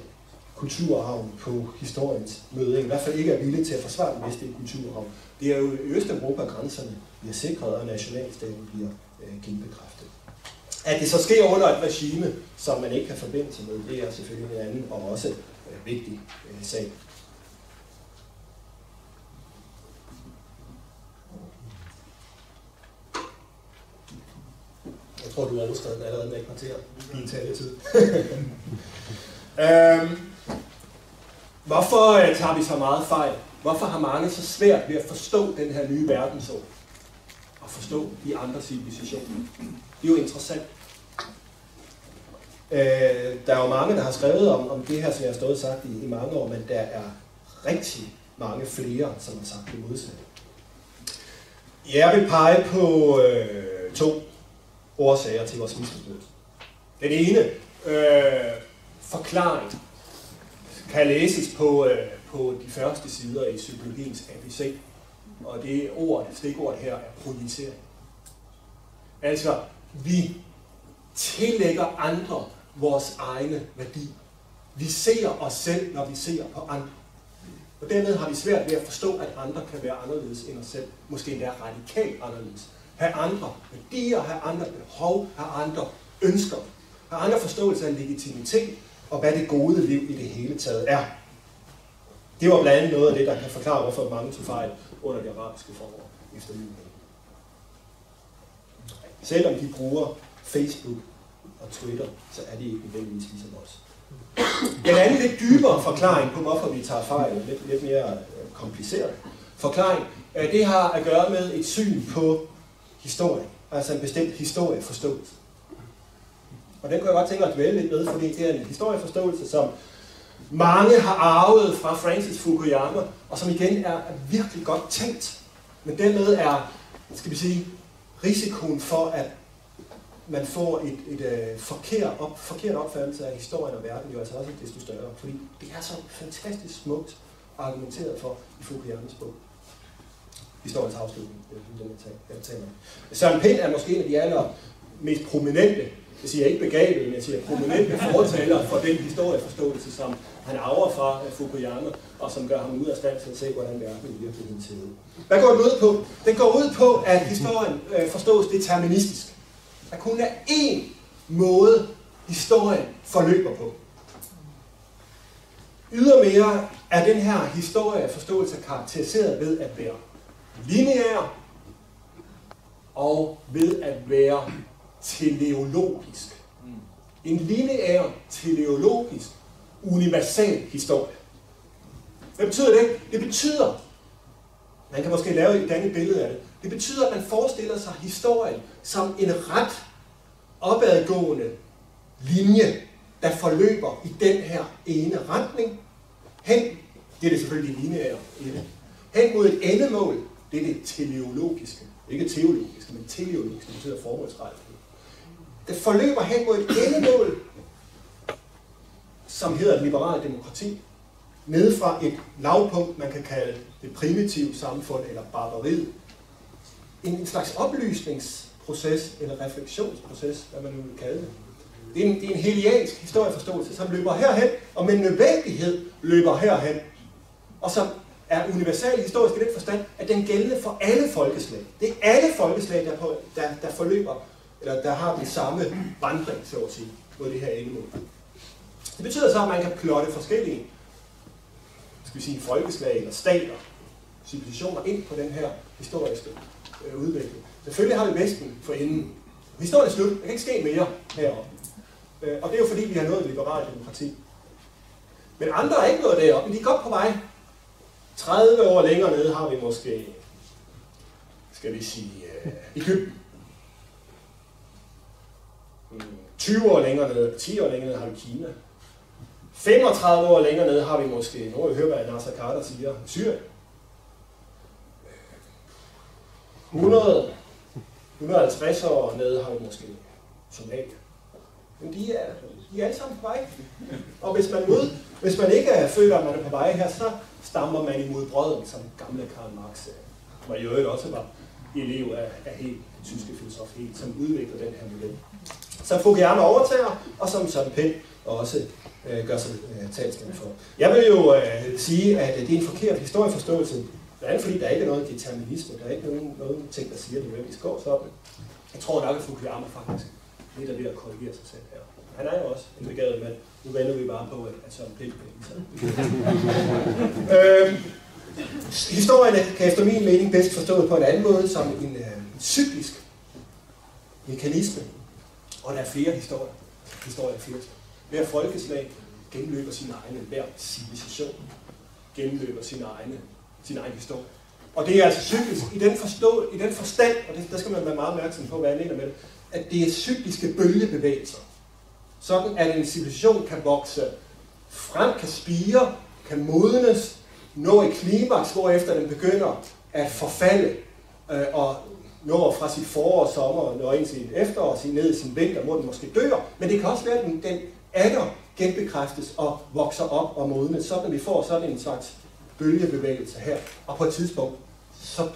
kulturarven på historiens møde. I hvert fald ikke er villige til at forsvare den vestlige kulturarv. Det er jo i Østeuropa, grænserne bliver sikret, og nationalstaten bliver genbekræftet. At det så sker under et regime, som man ikke kan forbinde sig med, det er selvfølgelig en anden og også vigtig sag. Jeg tror, du har overskredet allerede med et kvarter i din taletid. Hvorfor tager vi så meget fejl? Hvorfor har mange så svært ved at forstå den her nye verdensorden? Og forstå de andre civilisationer? Det er jo interessant. Der er jo mange, der har skrevet om det her, som jeg har stået og sagt i mange år, men der er rigtig mange flere, som har sagt det modsatte. Jeg vil pege på 2 årsager til vores misforståelse. Den ene forklaring kan læses på de første sider i psykologiens ABC, og det stikord her er projicering. Altså, vi tillægger andre vores egne værdi. Vi ser os selv, når vi ser på andre. Og dermed har vi svært ved at forstå, at andre kan være anderledes end os selv. Måske endda radikalt anderledes. Have andre værdier, have andre behov, have andre ønsker. Have andre forståelse af legitimitet, og hvad det gode liv i det hele taget er. Det var blandt andet noget af det, der kan forklare, hvorfor mange tog fejl under det arabiske forår efter min mening. Selvom de bruger Facebook og Twitter, så er de ikke nødvendigvis ligesom os. Den anden lidt dybere forklaring på, hvorfor vi tager fejl, lidt mere kompliceret forklaring, det har at gøre med et syn på historie, altså en bestemt historieforståelse. Og den kan jeg godt tænke mig at dvæle lidt med, fordi det er en historieforståelse, som mange har arvet fra Francis Fukuyama, og som igen er virkelig godt tænkt. Men dermed er, skal vi sige, risikoen for, at man får et forkert opfattelse af historien og verden, jo altså også desto større. Fordi det er så fantastisk smukt argumenteret for i Fukuyamas bog. Historiens afslutning, jeg taler om. Søren Pind er måske en af de allermest prominente, jeg siger ikke begavede, men jeg siger prominente fortalere for den historieforståelse, som han arver fra Fukuyama, og som gør ham ud af stand til at se, hvordan verden i virkeligheden ser ud. Hvad går den ud på? Den går ud på, at historien forstås deterministisk. Der kun er én måde, historien forløber på. Ydermere er den her historieforståelse karakteriseret ved at være lineær og ved at være teleologisk. En lineær, teleologisk, universal historie. Hvad betyder det? Det betyder, man kan måske lave et andet billede af det, det betyder, at man forestiller sig historien som en ret opadgående linje, der forløber i den her ene retning, hen, det er det selvfølgelig lineære i det, hen mod et endemål, det er det teleologiske, ikke teologiske, men teleologiske, det betyder formålsrettet. Det forløber hen mod et endemål, som hedder liberal demokrati, nede fra et lavpunkt, man kan kalde det primitive samfund eller barbariet. En slags oplysningsproces eller refleksionsproces, hvad man nu vil kalde det. Det er en heliansk historieforståelse, som løber herhen, og med nødvendighed løber herhen, og som er universal historisk i den forstand, at den gældende for alle folkeslag. Det er alle folkeslag, der forløber, eller der har den samme vandring, så at sige, mod det her endemål. Det betyder så, at man kan plotte forskellige, skal vi sige, folkeslag eller stater, civilisationer ind på den her historiske udvikling. Selvfølgelig har vi Vesten for inden. Historien er slut. Der kan ikke ske mere heroppe. Og det er jo fordi, vi har nået liberalt demokrati. Men andre er ikke nået deroppe, men de er godt på vej. 30 år længere nede har vi måske, skal vi sige, Egypten. 20 år længere nede, 10 år længere nede har vi Kina. 35 år længere nede har vi måske, nu har vi hørt, hvad Nasser Carter siger, Syrien. 150 år nede har vi måske Somalia. Men de er alle sammen på vej. Og hvis man ikke føler, at man er på vej her, så stammer man imod brøden, som gamle Karl Marx, var i øvrigt også var elev af helt tyske filosof, som udvikler den her model. Som Fukuyama overtager, og som Søren Pind også gør sig talsmand for. Jeg vil jo sige, at det er en forkert historieforståelse, blandt andet fordi der ikke er noget determinisme, der er ikke nogen ting, der siger, at det nødvendigvis går sådan. Jeg tror nok, at Fukuyama faktisk lidt er ved at korrigere sig selv her. Han er jo også en begavet mand. Nu vender vi bare på, at Søren Pind historien kan efter min mening bedst forstået på en anden måde, som en cyklisk mekanisme. Og der er flere historier. Historier findes. Hver folkeslag gennemløber sine egne, hver civilisation gennemløber sin egen historie. Og det er altså cyklisk i den forstand, og der skal man være meget opmærksom på, hvad jeg mener med det, at det er cykliske bølgebevægelser. Sådan at en civilisation kan vokse frem, kan spire, kan modnes, nå et klimaks, hvorefter den begynder at forfalde og når fra sit forår og sommer og når ind til et efterår og ned i sin vinter, hvor den måske dør. Men det kan også være, at den atter genbekræftes og vokser op og modnes, sådan at vi får sådan en slags bølgebevægelse her. Og på et tidspunkt,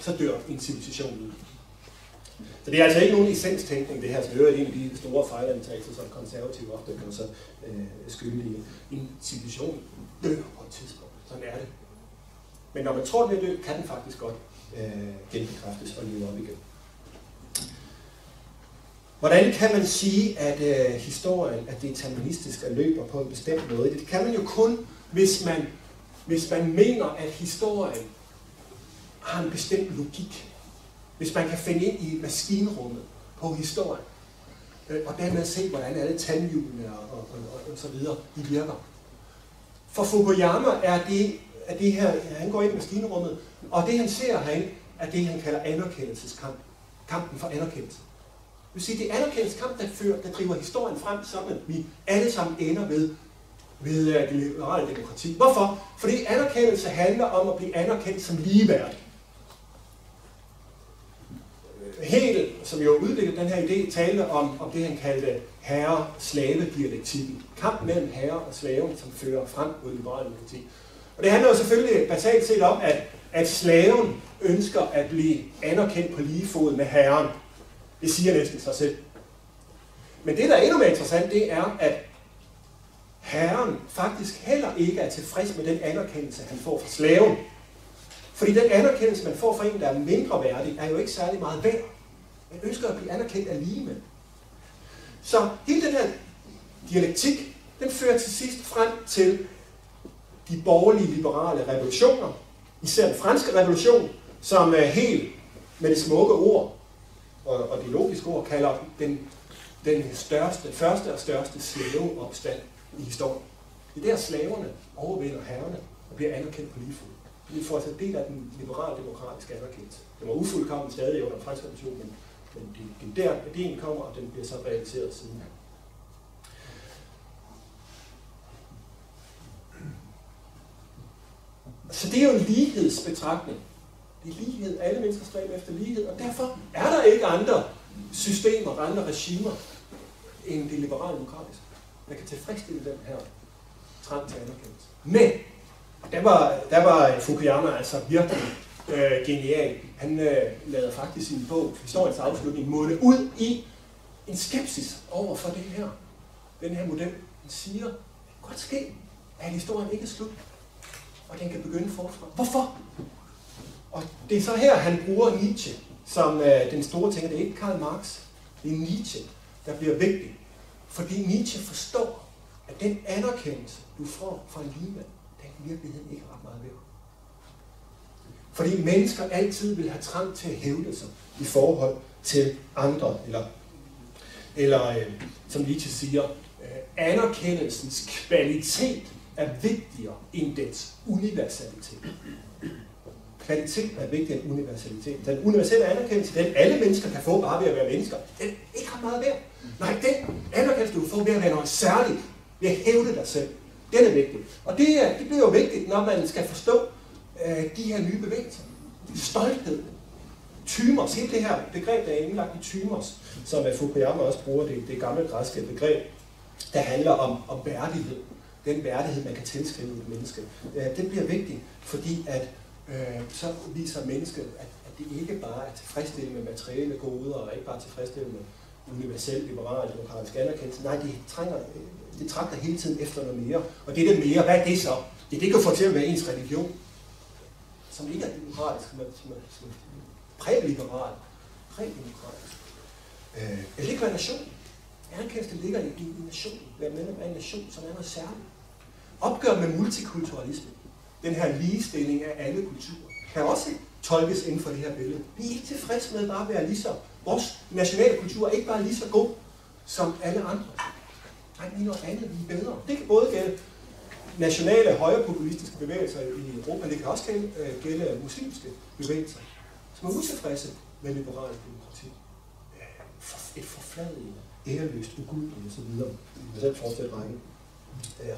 så dør en civilisation ud. Så det er altså ikke nogen essenstænkning, det her, som er en af de store fejlantagelser, som konservative ofte kan så skyldige i. En civilisation dør på et tidspunkt. Sådan er det. Men når man tror, den er død, kan den faktisk godt genbekræftes og leve op igen. Hvordan kan man sige, at historien er deterministisk og løber på en bestemt måde? Det kan man jo kun, hvis man mener, at historien har en bestemt logik. Hvis man kan finde ind i maskinrummet på historien, og dermed se, hvordan alle tandhjulene og så videre, de virker. For Fukuyama er det her, han går ind i maskinrummet, og det han ser herinde, er det han kalder anerkendelseskamp. Kampen for anerkendelse. Det vil sige, det er anerkendelseskamp, der driver historien frem, sådan at vi alle sammen ender ved det liberale demokrati. Hvorfor? Fordi anerkendelse handler om at blive anerkendt som ligeværdig. Hegel, som jo udviklede den her idé, talte om det, han kaldte herre-slave-dialektikken. Kamp mellem herre og slaven, som fører frem mod liberal demokrati. Og det handler jo selvfølgelig basalt set om, at slaven ønsker at blive anerkendt på lige fod med herren. Det siger næsten sig selv. Men det, der er endnu mere interessant, det er, at herren faktisk heller ikke er tilfreds med den anerkendelse, han får fra slaven. Fordi den anerkendelse, man får fra en, der er mindre værdig, er jo ikke særlig meget værd. Man ønsker at blive anerkendt af ligemænd. Så hele den her dialektik, den fører til sidst frem til de borgerlige liberale revolutioner, især den franske revolution, som helt med det smukke ord og det logiske ord kalder den første og største slaveopstand i historien. Det er der slaverne overvinder herrerne og bliver anerkendt på lige fod. Vi får altså del af den liberal-demokratiske anerkendelse. Den var ufuldkommen stadig under den franske revolution, men det er der, ideen kommer, og den bliver så realiseret siden her. Så det er jo en lighedsbetragtning. Det er lighed. Alle mennesker stræber efter lighed, og derfor er der ikke andre systemer, andre regimer, end det liberale-demokratiske, der kan tilfredsstille den her trang til anerkendelse. Men der var Fukuyama altså virkelig genial. Han lavede faktisk sin bog, Historiens afslutning, munde ud i en skepsis over for det her. Den her model. Han siger, det kan godt ske, at historien ikke er slut, og den kan begynde forfra. Hvorfor? Og det er så her, han bruger Nietzsche som den store ting. Det er ikke Karl Marx, det er Nietzsche, der bliver vigtig. Fordi Nietzsche forstår, at den anerkendelse, du får fra en ligemand, den er i virkeligheden ikke ret meget værd. Fordi mennesker altid vil have trang til at hævde sig i forhold til andre. Eller som Nietzsche siger, anerkendelsens kvalitet er vigtigere end dets universalitet. Kvalitet er vigtigere end universalitet. Den universelle anerkendelse, den alle mennesker kan få bare ved at være mennesker, den er ikke ret meget værd. Nej, den anerkendelse, du får ved at være noget særligt, ved at hævde dig selv, den er vigtig. Og det bliver jo vigtigt, når man skal forstå de her nye bevægelser. Stolthed, thymos, hele det her begreb, der er indlagt i thymos, som Fukuyama også bruger, det gamle græske begreb, der handler om værdighed. Den værdighed, man kan tilskrive et menneske. Den bliver vigtig, fordi at så viser mennesket, at det ikke bare er tilfredsstillende med materielle goder, og ikke bare tilfredsstillende med universel, liberal, demokratisk anerkendelse. Nej, det trækker hele tiden efter noget mere. Og det mere, hvad er det så? Det kan for eksempel være ens religion, som ikke er demokratisk, som er præliberal, prædemokratisk. Eller det kan være nation. Anerkendelse ligger i en nation. Være medlem af en nation, som er noget særligt. Opgør med multikulturalisme, den her ligestilling af alle kulturer, kan også tolkes inden for det her billede. Vi er ikke tilfredse med bare at være lige så. Vores nationale kultur er ikke bare lige så god som alle andre. Nej, vi er noget andet, vi er bedre. Det kan både gælde nationale højrepopulistiske bevægelser i Europa, det kan også gælde muslimske bevægelser, som er utilfredse med liberale demokrati. Et forfladigende, æreløst, ugyldigt osv. Vi kan selv forestille rækken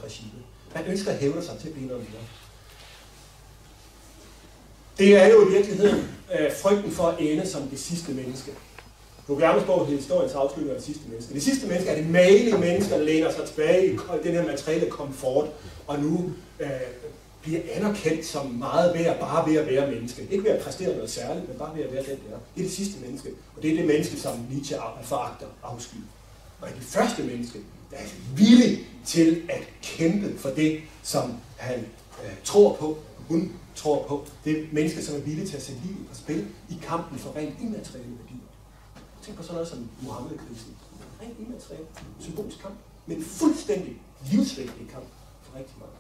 regime. Man ønsker at hævde sig til at blive noget mere. Det er jo i virkeligheden frygten for at ende som det sidste menneske. Fukuyamas bog hedder Historiens afslutning af det sidste menneske. Det sidste menneske er det malige menneske, der læner sig tilbage i den her materielle komfort, og nu bliver anerkendt som meget værd, bare ved at være menneske. Ikke ved at præstere noget særligt, men bare ved at være den der. Det er det sidste menneske, og det er det menneske, som Nietzsche foragter afsky. Og det første menneske, der er villig til at kæmpe for det, som han tror på, hun tror på. Det er mennesker, som er villige til at sætte livet på spil i kampen for rent immaterielle værdier. Tænk på sådan noget som Muhammed-krisen. Rent immateriel, symbolsk kamp, men fuldstændig livsvægtig kamp for rigtig mange.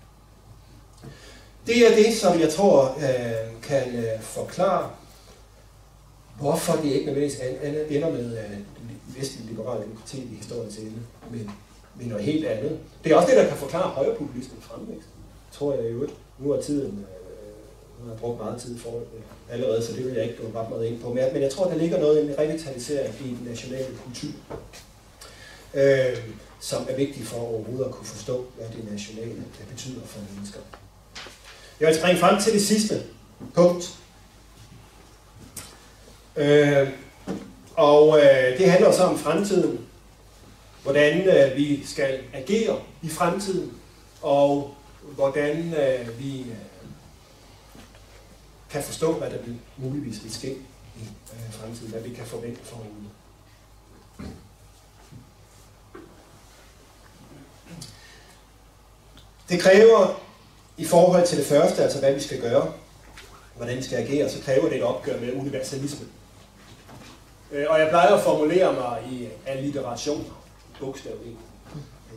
Det er det, som jeg tror kan forklare, hvorfor det ikke nødvendigvis ender med vestlig liberal demokrati i historiens ende, men noget helt andet. Det er også det, der kan forklare højrepopulismen fremvækst, tror jeg i øvrigt. Nu er tiden, nu har jeg brugt meget tid for allerede, så det vil jeg ikke gå ret meget ind på. Men jeg tror, der ligger noget i en revitalisering i den nationale kultur, som er vigtig for overhovedet at kunne forstå, hvad det nationale betyder for mennesker. Jeg vil springe frem til det sidste punkt. Det handler så om fremtiden. Hvordan vi skal agere i fremtiden, og hvordan vi kan forstå, hvad der muligvis vil ske i fremtiden, hvad vi kan forvente forude. Det kræver i forhold til det første, altså hvad vi skal gøre, hvordan vi skal agere, så kræver det et opgør med universalisme. Og jeg plejer at formulere mig i alliteration, bogstav E.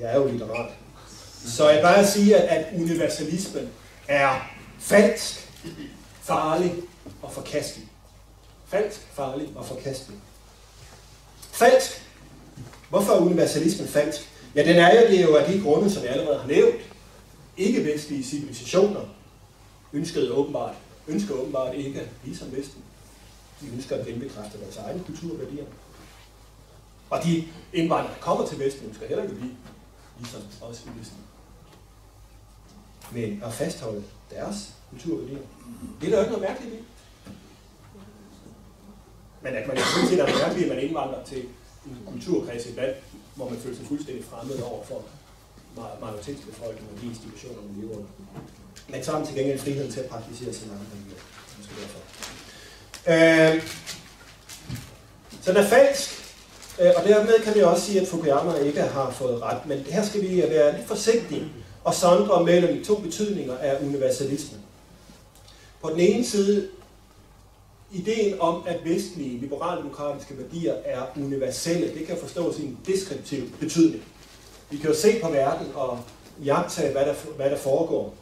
Jeg er jo litterat. Så jeg plejer at sige, at universalismen er falsk, farlig og forkastelig. Falsk, farlig og forkastelig. Falsk. Hvorfor er universalismen falsk? Ja, det er jo af de grunde, som jeg allerede har nævnt. Ikke-vestlige civilisationer ønsker åbenbart ikke at blive som Vesten. De ønsker at genbekræfte deres egne kulturværdier. Og de indvandrere, der kommer til Vesten, ønsker heller ikke at blive ligesom os i Vesten. Men at fastholde deres kulturværdier, det er der jo ikke noget mærkeligt i. Men at man synes, at der er mærkeligt, at man indvandrer til en kulturkreds i et land, hvor man føler sig fuldstændig fremmed over for majoritetsbefolkningen og de institutioner, man lever under. Men så har man til gengæld friheden til at praktisere sin egen religion. Så den er falsk, og dermed kan vi også sige, at Fukuyama ikke har fået ret. Men her skal vi være lidt forsigtige og sondre mellem to betydninger af universalismen. På den ene side, ideen om, at vestlige liberaldemokratiske værdier er universelle, det kan forstås i en deskriptiv betydning. Vi kan jo se på verden og iagttage, hvad der foregår.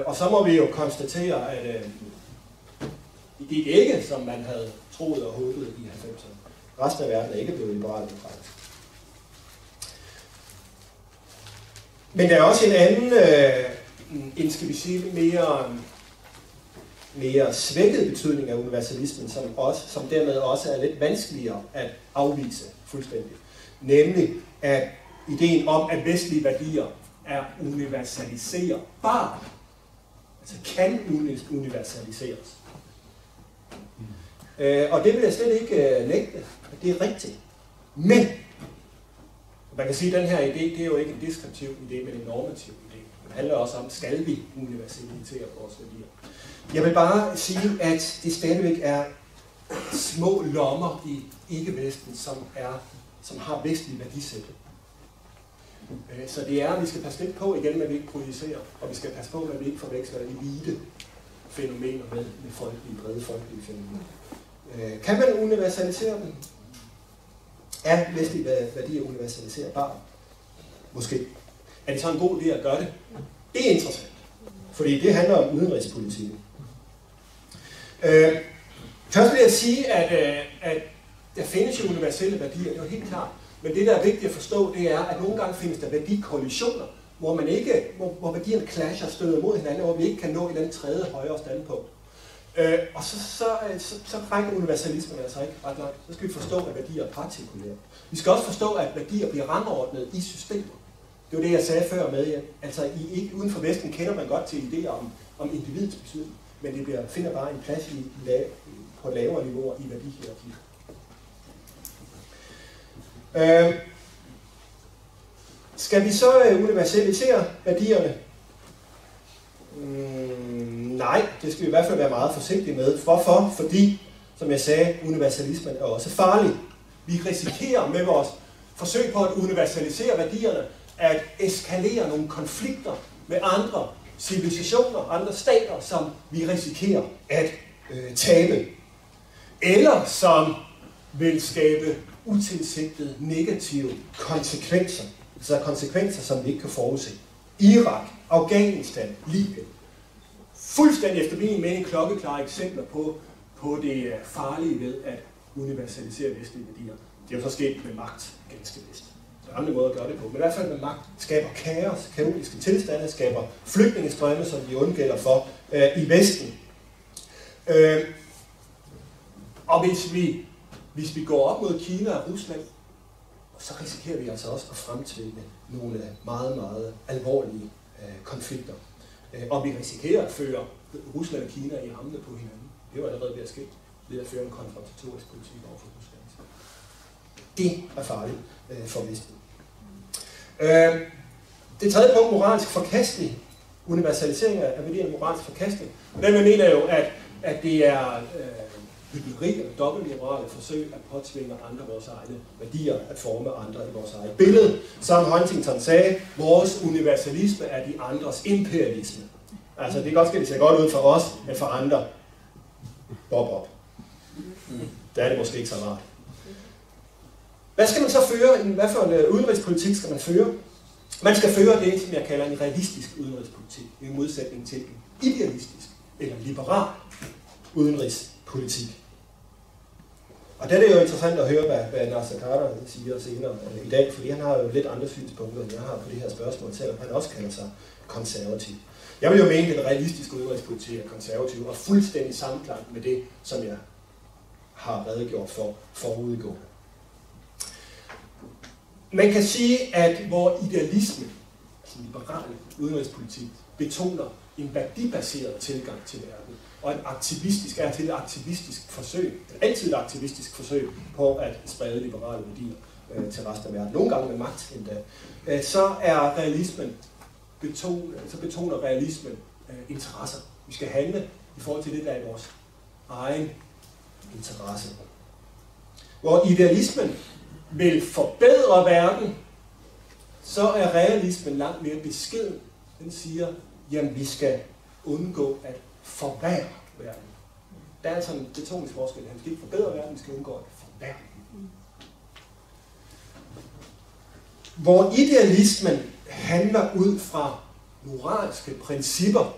Og så må vi jo konstatere, at det gik ikke, som man havde troet og håbet i 90'erne. Resten af verden er ikke blevet liberaldemokratisk. Men der er også en anden, skal vi sige, mere svækket betydning af universalismen, som dermed også er lidt vanskeligere at afvise fuldstændig. Nemlig, at ideen om, at vestlige værdier er universaliserbare, altså kan universaliseres. Og det vil jeg slet ikke nægte, at det er rigtigt. Men, man kan sige, at den her idé, det er jo ikke en deskriptiv idé, men en normativ idé. Det handler også om, skal vi universalisere vores værdier. Jeg vil bare sige, at det stadigvæk er små lommer i ikke-vesten, som har vestlige værdisæt. Så det er, at vi skal passe lidt på igen, at vi ikke projicerer, og vi skal passe på, at vi ikke forveksler elite fænomener med brede folkelige fænomener. Kan man universalisere dem? Er vestlige værdier universaliserbare? Måske. Er det så en god idé at gøre det? Det er interessant, fordi det handler om udenrigspolitikken. Først vil jeg sige, at der findes jo universelle værdier, det er jo helt klart. Men det, der er vigtigt at forstå, det er, at nogle gange findes der værdikollisioner, hvor værdierne clasher, støder mod hinanden, hvor vi ikke kan nå et eller andet tredje højere standpunkt. Og så rækker universalismen altså ikke ret langt. Så skal vi forstå, at værdier er partikulære. Vi skal også forstå, at værdier bliver rangordnet i systemer. Det var det, jeg sagde før med, at altså, uden for Vesten kender man godt til idéer om individets betydning, men det finder bare en plads på lavere niveauer i værdihierarkiet. Skal vi så universalisere værdierne? Nej, det skal vi i hvert fald være meget forsigtige med. Hvorfor? Fordi, som jeg sagde, universalismen er også farlig. Vi risikerer med vores forsøg på at universalisere værdierne at eskalere nogle konflikter med andre civilisationer, andre stater, som vi risikerer at tabe. Eller som vil skabe utilsigtede negative konsekvenser. Altså konsekvenser, som vi ikke kan forudse. Irak, Afghanistan, Libyen. Fuldstændig efter min mening klokkeklare eksempler på det farlige ved at universalisere vestlige værdier. Det er jo så sket med magt ganske vist. Der er andre måder at gøre det på, men i hvert fald med magt skaber kaos, kaotiske tilstande, skaber flygtningestrømme, som vi undgælder for i Vesten. Og hvis vi går op mod Kina og Rusland, så risikerer vi altså også at fremtvinge nogle meget, meget alvorlige konflikter. Og vi risikerer at føre Rusland og Kina i armene på hinanden. Det var allerede ved at ske, ved at føre en konfrontatorisk politik over for Rusland. Det er farligt for Vesten. Det tredje punkt, moralsk forkastelig. Universalisering af værdierne moralsk forkastelig. Den mener jo, at det er hykleri eller dobbeltliberale forsøg at påtvinge andre vores egne værdier, at forme andre i vores eget billede. Som Huntington sagde, vores universalisme er de andres imperialisme. Altså det er godt, skal det se godt ud for os, men for andre, bob. Der er det måske ikke så rart. Hvad skal man så føre? Hvad for en udenrigspolitik skal man føre? Man skal føre det, som jeg kalder en realistisk udenrigspolitik, i modsætning til en idealistisk eller liberal udenrigspolitik. Og det er jo interessant at høre, hvad Nasser Carter siger senere i dag, fordi han har jo lidt andre synspunkter, end jeg har på det her spørgsmål, selvom han også kalder sig konservativ. Jeg vil jo mene, at den realistiske udenrigspolitik er konservativ og fuldstændig sammenklang med det, som jeg har redegjort for forudgående. Man kan sige, at hvor idealisme, altså liberale udenrigspolitik, betoner en værdibaseret tilgang til verden, og en aktivistisk forsøg, altid et aktivistisk forsøg på at sprede liberale værdier til resten af verden, nogle gange med magt endda, så betoner realismen interesser. Vi skal handle i forhold til det, der er i vores egen interesse. Hvor idealismen vil forbedre verden, så er realismen langt mere beskeden. Den siger, jamen vi skal undgå at forværre verden. Der er altså en betoningsforskel. Han skal ikke forbedre verden, vi skal undgå at forværre. Hvor idealismen handler ud fra moralske principper,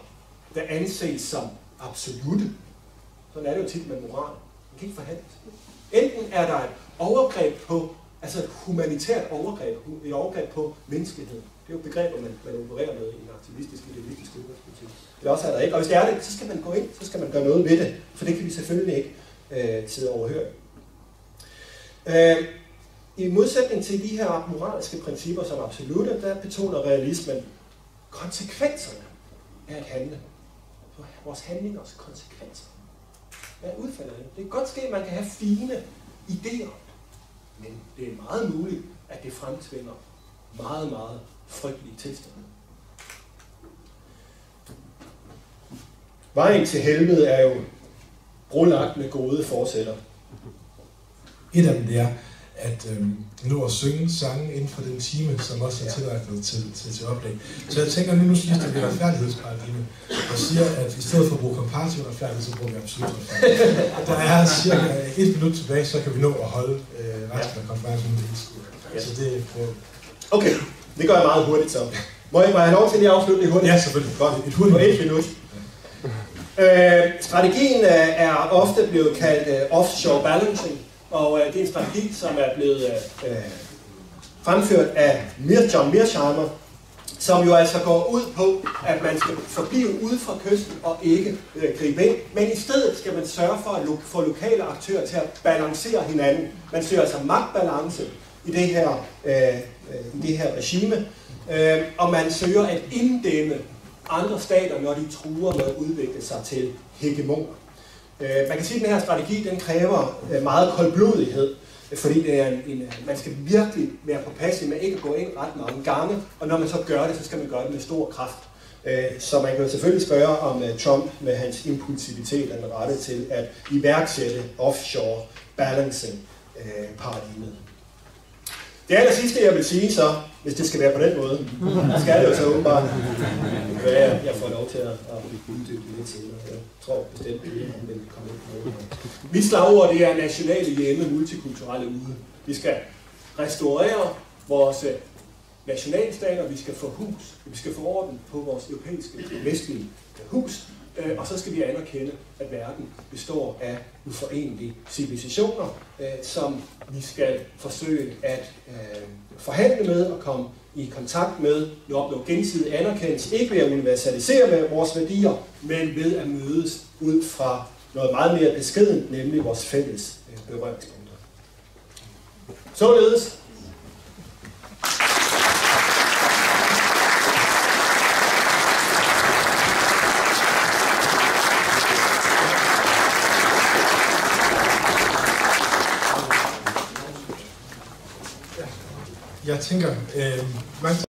der anses som absolutte. Sådan er det jo tit med moral. Man kan ikke forhandle. Enten er der et overgreb på, altså et humanitært overgreb, et overgreb på menneskeligheden. Det er jo begreber, man opererer med i en aktivistisk, idealistisk udenrigspolitik. Eller også er der ikke. Og hvis det er det, så skal man gå ind, så skal man gøre noget ved det. For det kan vi selvfølgelig ikke sidde overhøre. I modsætning til de her moralske principper som absolutte, der betoner realismen konsekvenserne af at handle. Vores handlingers konsekvenser. Hvad er udfaldet af det? Det kan godt ske, at man kan have fine idéer, men det er meget muligt, at det fremtvinger meget, meget frygtelige tilstande. Vejen til helvede er jo brolagt med gode forsætter. Et af dem det er at nå at synge sange inden for den time, som også er tilrettet til oplæg. Så jeg tænker nu synes det bliver retfærdighedsparadigme, og siger, at i stedet for at bruge komparativ retfærdighed, så bruger vi absolut retfærdighed. Der er cirka 1 minut tilbage, så kan vi nå at holde resten af konferencen ud. Så det Okay, det gør jeg meget hurtigt så. Må jeg have lov til lige at afslutte det hurtigt? Ja, selvfølgelig. Godt, på 1 minut. Strategien er ofte blevet kaldt offshore balancing, og det er en strategi, som er blevet fremført af John Mearsheimer, som jo altså går ud på, at man skal forblive ude fra kysten og ikke gribe ind, men i stedet skal man sørge for at få lokale aktører til at balancere hinanden. Man søger altså magtbalance i det her regime, og man søger at inddæmme andre stater, når de truer med at udvikle sig til hegemoner. Man kan sige, at den her strategi den kræver meget koldblodighed, fordi det er man skal virkelig være påpasselig med ikke at gå ind ret mange gange, og når man så gør det, så skal man gøre det med stor kraft. Så man kan jo selvfølgelig spørge, om Trump med hans impulsivitet er den rette til at iværksætte offshore balancing paradigmet. Det aller sidste, jeg vil sige så, hvis det skal være på den måde, så skal det jo så åbenbart være, at jeg får lov til at uddybe lidt senere. Jeg tror bestemt, at vi kommer ind på noget. Mit slagord, det er nationale hjemme, multikulturelle ude. Vi skal restaurere vores nationalstater, vi skal få orden på vores europæiske vestlige hus, og så skal vi anerkende, at verden består af uforenelige civilisationer, som vi skal forsøge at forhandle med og komme i kontakt med, når opnå gensidig anerkendelse, ikke ved at universalisere med vores værdier, men ved at mødes ud fra noget meget mere beskedent, nemlig vores fælles berøringspunkter. Således jeg tænker, mange